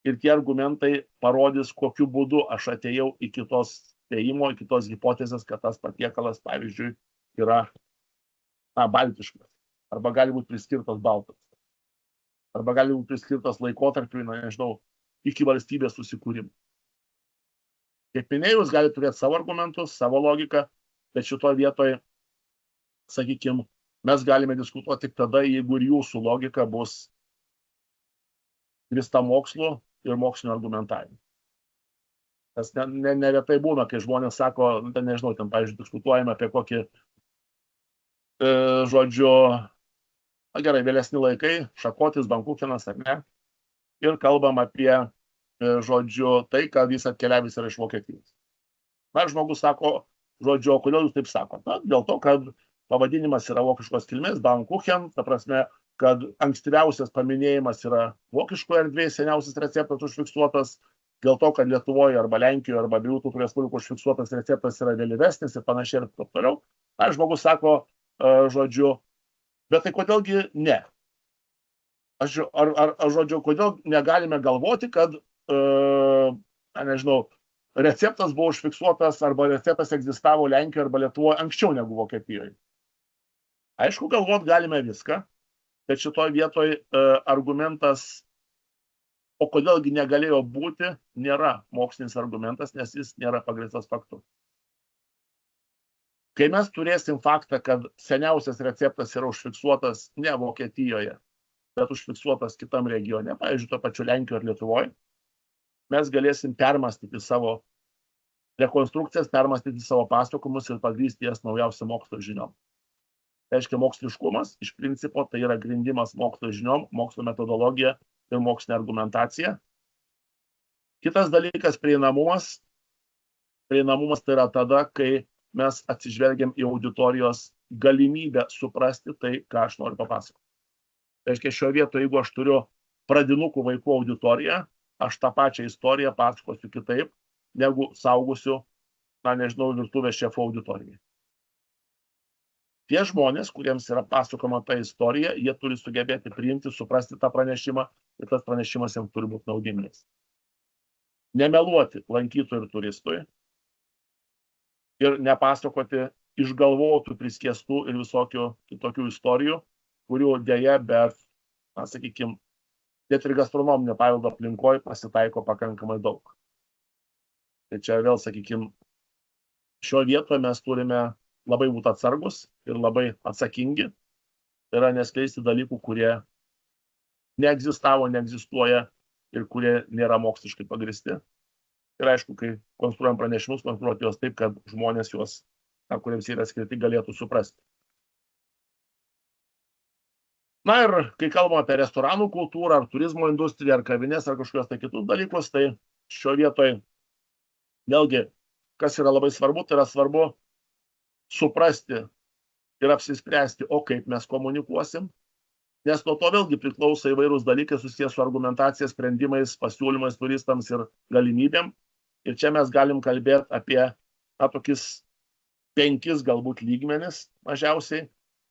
ir tie argumentai parodys, kokiu būdu aš atėjau iki tos spėjimo, iki tos hipotezės, kad tas patiekalas, pavyzdžiui, yra baltiškas. Arba gali būti priskirtas baltas. Arba gali būti priskirtas laikotarpiui, nežinau, iki valstybės susikūrimo. Kaip minėjau, jūs galite turėti savo argumentus, savo logiką, bet šitoje vietoje, sakykime, mes galime diskutuoti tik tada, jeigu ir jūsų logika bus grįsta mokslu ir mokslinio argumentavimu. Nes neretai būna, kai žmonės sako, nežinau, ten, pavyzdžiui, diskutuojame apie kokį, žodžiu, gerai, vėlesni laikai, Šakotis, Bankuchenas, ar ne, ir kalbam apie, žodžiu, tai, kad jis atkeliavęs yra iš Vokietijos. Na, žmogus sako, žodžiu, kodėl jūs taip sakote? Na, dėl to, kad pavadinimas yra vokiškos kilmės, Bankuchen, ta prasme, kad ankstyviausias paminėjimas yra vokiškoje erdvėje, seniausias receptas užfiksuotas, dėl to, kad Lietuvoje arba Lenkijoje arba abiejų tautų respublikų užfiksuotas receptas yra vėlyvesnis ir panašiai ir taip toliau. Na, žmogus sako, žodžiu, bet tai kodėlgi ne? Žodžiu, kodėl negalime galvoti, kad, nežinau, receptas buvo užfiksuotas arba receptas egzistavo Lenkijoje arba Lietuvoje anksčiau negu Vokietijoje. Aišku, galvot galime viską, bet šitoje vietoje argumentas, o kodėlgi negalėjo būti, nėra mokslinis argumentas, nes jis nėra pagrįstas faktu. Kai mes turėsim faktą, kad seniausias receptas yra užfiksuotas ne Vokietijoje, bet užfiksuotas kitam regione, pavyzdžiui, to pačiu Lenkijoje ir Lietuvoje, mes galėsim permastyti savo rekonstrukcijas, permastyti savo pasakojimus ir pagrįsti jas naujausią mokslo žiniom. Tai reiškia, moksliškumas iš principo tai yra grindimas mokslo žiniom, mokslo metodologija ir mokslinė argumentacija. Kitas dalykas - prieinamumas. Prieinamumas tai yra tada, kai mes atsižvelgiam į auditorijos galimybę suprasti tai, ką aš noriu papasakoti. Tai reiškia, šioje vietoje, jeigu aš turiu pradinukų vaikų auditoriją, aš tą pačią istoriją pasakosiu kitaip, negu saugusiu, virtuvės šefo auditorijai. Tie žmonės, kuriems yra pasakoma ta istorija, jie turi sugebėti priimti, suprasti tą pranešimą ir tas pranešimas jiems turi būti naudingas. Nemeluoti lankytojui ir turistui ir nepasakoti išgalvotų, priskiestų ir visokių kitokių istorijų, kurių dėja, bet, sakykime, net ir gastronominio paveldo aplinkoje pasitaiko pakankamai daug. Tai čia vėl, sakykime, šio vietoje mes turime labai būti atsargus ir labai atsakingi. Tai yra neskleisti dalykų, kurie neegzistavo, neegzistuoja ir kurie nėra moksliškai pagristi. Ir aišku, kai konstruojam pranešimus, konstruoti juos taip, kad žmonės juos, kuriems yra skirti, galėtų suprasti. Na ir kai kalbame apie restoranų kultūrą, ar turizmo industriją, ar kavinės, ar kažkokios tai kitus dalykus, tai šio vietoj vėlgi, kas yra labai svarbu, tai yra svarbu suprasti ir apsispręsti, o kaip mes komunikuosim, nes nuo to vėlgi priklauso įvairūs dalykai susijęs su argumentacija, sprendimais, pasiūlymais turistams ir galimybėm. Ir čia mes galim kalbėti apie tokius 5 galbūt lygmenis mažiausiai.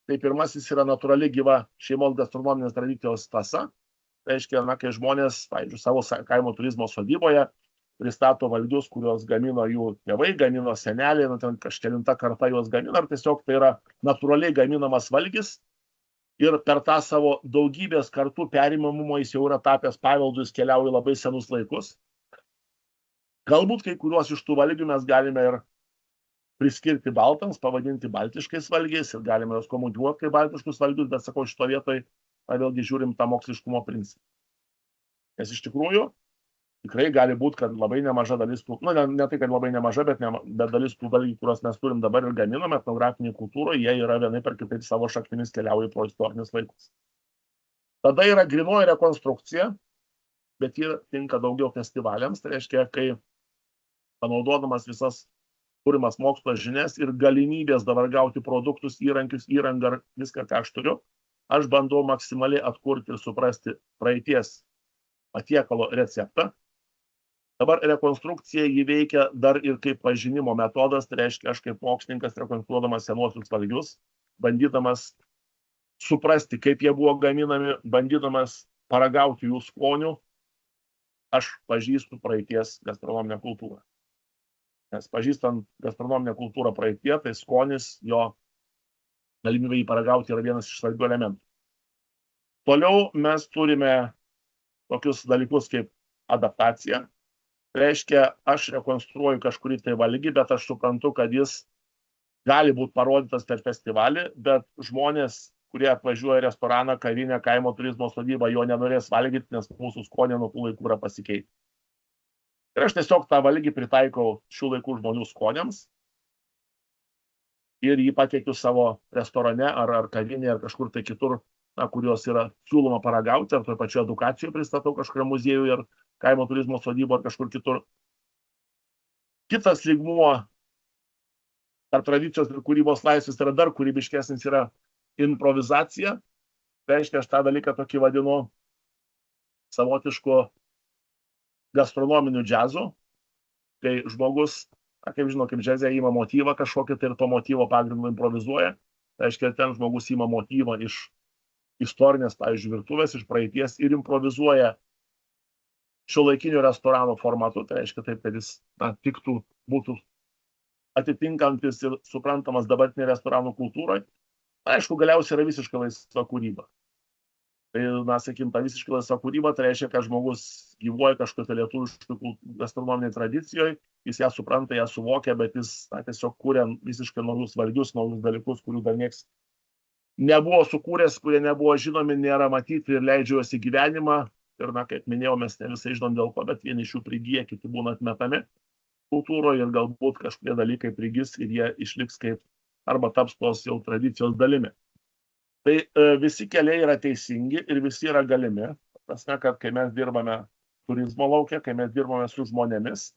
Tai pirmasis yra natūrali gyva šeimos gastronominės tradicijos tąsa. Tai reiškia, kai žmonės, pavyzdžiui, savo kaimo turizmo sodyboje pristato valgius, kuriuos gamino jų tėvai, gamino seneliai, ten kažkelinta karta juos gamina, ar tiesiog tai yra natūraliai gaminamas valgis ir per tą savo daugybės kartų perimamumo jis jau yra tapęs paveldu, jis keliauja labai senus laikus. Galbūt kai kuriuos iš tų valgių mes galime ir priskirti baltams, pavadinti baltiškais valgiais ir galime juos komunikuoti kaip baltiškus valgius, bet sakau, šito vietoj vėlgi žiūrim tą moksliškumo principą. Nes iš tikrųjų, tikrai gali būti, kad labai nemaža dalis tų, ne tai, kad labai nemaža, bet dalis tų valgių, kuriuos mes turim dabar ir gaminame etnografinėje kultūroje, jie yra vienaip ar kitaip savo šaknimis keliauja pro istorinius laikus. Tada yra grynoji rekonstrukcija, bet ji tinka daugiau festivaliams, tai reiškia, kai panaudodamas visas turimas mokslo žinias ir galimybės dabar gauti produktus, įrankius, įrangą, viską, ką aš turiu, aš bandau maksimaliai atkurti ir suprasti praeities patiekalo receptą. Dabar rekonstrukcija jį veikia dar ir kaip pažinimo metodas, tai reiškia, aš kaip mokslininkas rekonstruodamas senuosius valgius, bandydamas suprasti, kaip jie buvo gaminami, bandydamas paragauti jų skonių, aš pažįstu praeities gastronominę kultūrą. Nes pažįstant gastronominę kultūrą praeitie, tai skonis, jo galimybė jį paragauti yra vienas iš svarbių elementų. Toliau mes turime tokius dalykus kaip adaptacija. Reiškia, aš rekonstruoju kažkurį tai valgį, bet aš suprantu, kad jis gali būti parodytas per festivalį, bet žmonės, kurie atvažiuoja į restoraną, kavinę, kaimo turizmo sodybą, jo nenorės valgyti, nes mūsų skonė nuo tų laikų yra pasikeitę. Ir aš tiesiog tą valgį pritaikau šių laikų žmonių skoniams ir jį pateikiu savo restorane ar kavinėje ar kažkur tai kitur, kuriuos yra siūloma paragauti, ar toje pačioje edukacijoje pristatau kažkur muziejuje ar kaimo turizmo sodybo ar kažkur kitur. Kitas lygmuo tarp tradicijos ir kūrybos laisvės yra dar kūrybiškesnis, yra improvizacija. Tai reiškia, aš tą dalyką tokį vadinu savotišku gastronominiu džiazu, kai žmogus, kaip žinau, kaip džiaze įma motyvą kažkokį tai ir to motyvo pagrindu improvizuoja. Tai reiškia, ten žmogus įma motyvą iš istorinės, pavyzdžiui, virtuvės, iš praeities ir improvizuoja šiuolaikinio restorano formatu. Tai reiškia taip, kad jis tiktų, būtų atitinkantis ir suprantamas dabartinė restoranų kultūroje. Aišku, galiausiai yra visiškai laisva kūryba. Tai, sakykim, ta visiškai laisva kūryba, tai reiškia, kad žmogus gyvuoja kažkokią lietuviškų gastronominėje tradicijoje, jis ją supranta, ją suvokia, bet jis tiesiog kūrė visiškai naujus valgius, naujus dalykus, kurių dar nieks nebuvo sukūręs, kurie nebuvo žinomi, nėra matyti ir leidžia juos į gyvenimą. Ir, kaip minėjau, mes ne visai žinom dėl ko, bet vieni iš jų prigyja, kiti būna atmetami kultūroje ir galbūt kažkurie dalykai prigis ir jie išliks kaip arba taps tos jau tradicijos dalimi. Tai visi keliai yra teisingi ir visi yra galimi. prasme, kad kai mes dirbame turizmo laukia, kai mes dirbame su žmonėmis,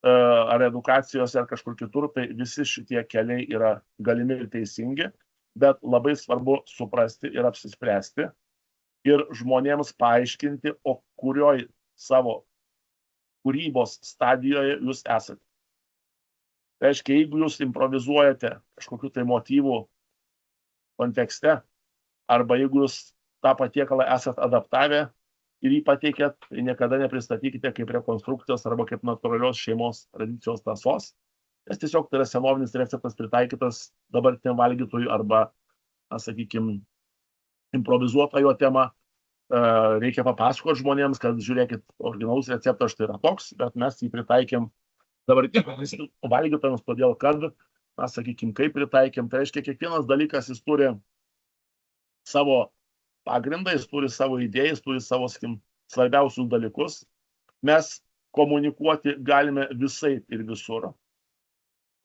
ar edukacijos, ar kažkur kitur, tai visi šitie keliai yra galimi ir teisingi, bet labai svarbu suprasti ir apsispręsti ir žmonėms paaiškinti, o kurioj savo kūrybos stadijoje jūs esate. Tai reiškia, jeigu jūs improvizuojate kažkokiu tai motyvų kontekste, arba jeigu jūs tą patiekalą esate adaptavę ir jį pateikėt, tai niekada nepristatykite kaip rekonstrukcijos arba kaip natūralios šeimos tradicijos tąsos, nes tiesiog tai yra senovinis receptas pritaikytas dabartiniam valgytojui arba, sakykime, improvizuota jo tema. Reikia papasakoti žmonėms, kad žiūrėkit, originalus receptas štai yra toks, bet mes jį pritaikėm dabartiniams valgytojams, todėl kad, sakykime, kaip pritaikėm. Tai reiškia, kiekvienas dalykas jis turi savo pagrindą, jis turi savo idėją, jis turi savo, sakykim, svarbiausius dalykus. Mes komunikuoti galime visai ir visur.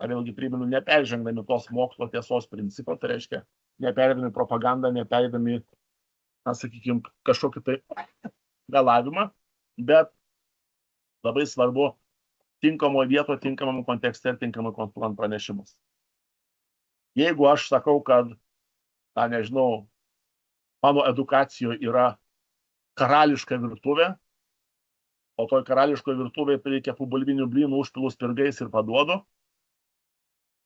Vėlgi primenu, neperžengdami tos mokslo tiesos principą, tai reiškia, neperžengdami propagandą, neperžengdami, sakykime, kažkokį tai vėlavimą, bet labai svarbu tinkamoje vietoje, tinkamam kontekste ir tinkamai konstruojant pranešimus. Jeigu aš sakau, kad, nežinau, mano edukacijoje yra karališka virtuvė, o toj karališkoje virtuvėje reikia bulvinių blynų užpilu spirgais ir paduodu,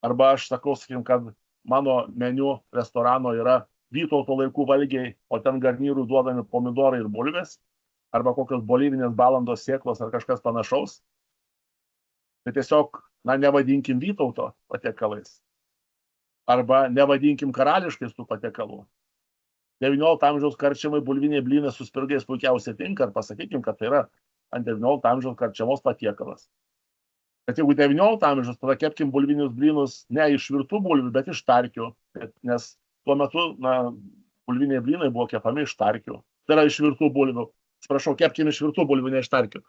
arba aš sakau, sakykim, kad mano meniu restorano yra Vytauto laikų valgiai, o ten garnyrų duodami pomidorai ir bulvės, arba kokios bolivinės balandos sėklos ar kažkas panašaus, tai tiesiog, nevadinkim Vytauto patiekalais, arba nevadinkim karališkais tų patiekalų. 19 amžiaus karčiamai bulviniai blynai su spirgais puikiausiai tinka, ir pasakykim, kad tai yra ant 19 amžiaus karčiamos patiekalas. Bet jeigu 19 amžiaus, tada kepkim bulvinius blynus ne iš virtų bulvių, bet iš tarkių, nes tuo metu, bulviniai blynai buvo kepami iš tarkių. Tai yra iš virtų bulvių. Atsiprašau, kepkim iš virtų bulvių, ne iš tarkių.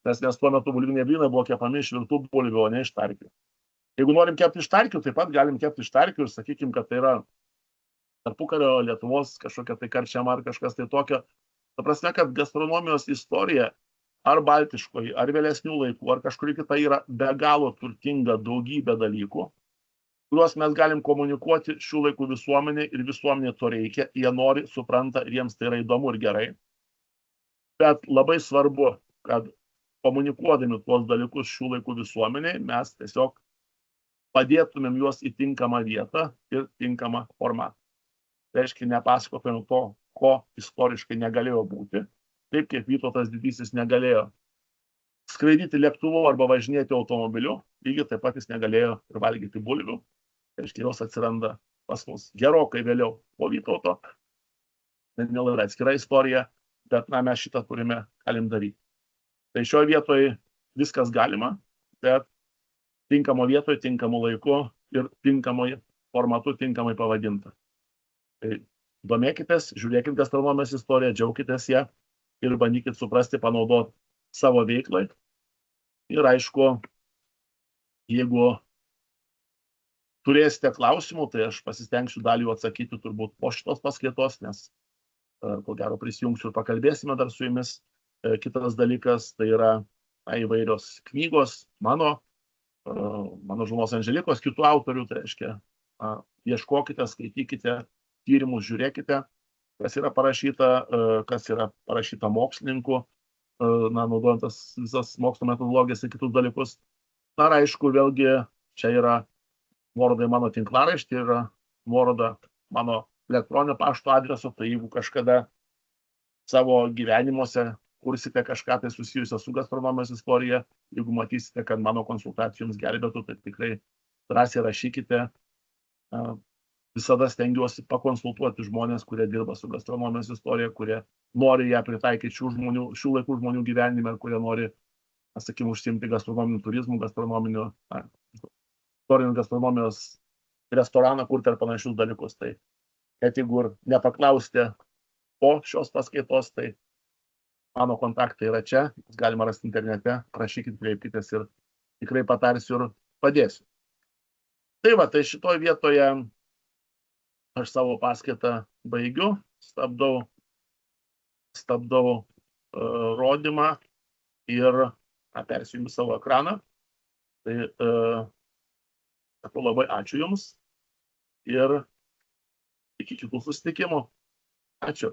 Nes tuo metu bulviniai blynai buvo kepami iš virtų bulvių, o ne iš tarkių. Jeigu norim kepti iš tarkių, taip pat galim kepti iš tarkių ir sakykim, kad tai yra tarpukario Lietuvos kažkokia tai karčiama ar kažkas tai tokio. Ta prasme, kad gastronomijos istorija ar baltiškoji, ar vėlesnių laikų, ar kažkuri kita yra be galo turtinga daugybė dalykų, kuriuos mes galim komunikuoti šių laikų visuomenė ir visuomenė to reikia, jie nori, supranta ir jiems tai yra įdomu ir gerai. Bet labai svarbu, kad komunikuodami tuos dalykus šių laikų visuomeniai, mes tiesiog padėtumėm juos į tinkamą vietą ir tinkamą formatą. Tai reiškia, nepasakotumėm to, ko istoriškai negalėjo būti, taip kaip Vytautas didysis negalėjo skraidyti lėktuvu arba važinėti automobiliu, lygiai taip pat jis negalėjo ir valgyti bulvių. Tai reiškia, jos atsiranda pas mus gerokai vėliau po Vytauto. Nėra atskira istorija, bet mes šitą galim daryti. Tai šioje vietoje viskas galima, bet tinkamo vietoje, tinkamu laiku ir tinkamai formatu, tinkamai pavadinta. Tai domėkitės, žiūrėkit gastronomijos istoriją, džiaukitės ją ir bandykit suprasti, panaudoti savo veiklai. Ir aišku, jeigu turėsite klausimų, tai aš pasistengsiu dalį jų atsakyti turbūt po šitos paskaitos, nes ko gero prisijungsiu ir pakalbėsime dar su jumis. Kitas dalykas, tai yra įvairios knygos mano žmonos Andželikos, kitų autorių, tai reiškia, ieškokite, skaitykite, tyrimus žiūrėkite, kas yra parašyta mokslininkų, naudojant tas visas mokslo metodologijas ir kitus dalykus. Na, aišku, vėlgi, čia yra nuoroda į mano tinklaraštį, yra nuoroda mano elektroninio pašto adreso, tai jeigu kažkada savo gyvenimuose kursite kažką tai susijusio su gastronomijos istorija, jeigu matysite, kad mano konsultacijoms gelbėtų, tai tikrai drąsiai rašykite. Visada stengiuosi pakonsultuoti žmonės, kurie dirba su gastronomijos istorija, kurie nori ją pritaikyti šių laikų žmonių gyvenime, kurie nori, sakykime, užsiimti gastronominiu turizmu, istorinį gastronomijos restoraną, kurti ar panašius dalykus. Tai kad jeigu nepaklausite po šios paskaitos, tai mano kontaktai yra čia, galima rasti internete, prašykit, kreipkitės ir tikrai patarsiu ir padėsiu. Tai va, tai šitoj vietoje aš savo paskaitą baigiu, stabdau rodymą ir persijungiu savo ekraną. Tai sakau labai ačiū Jums ir iki kitų susitikimų. Ačiū.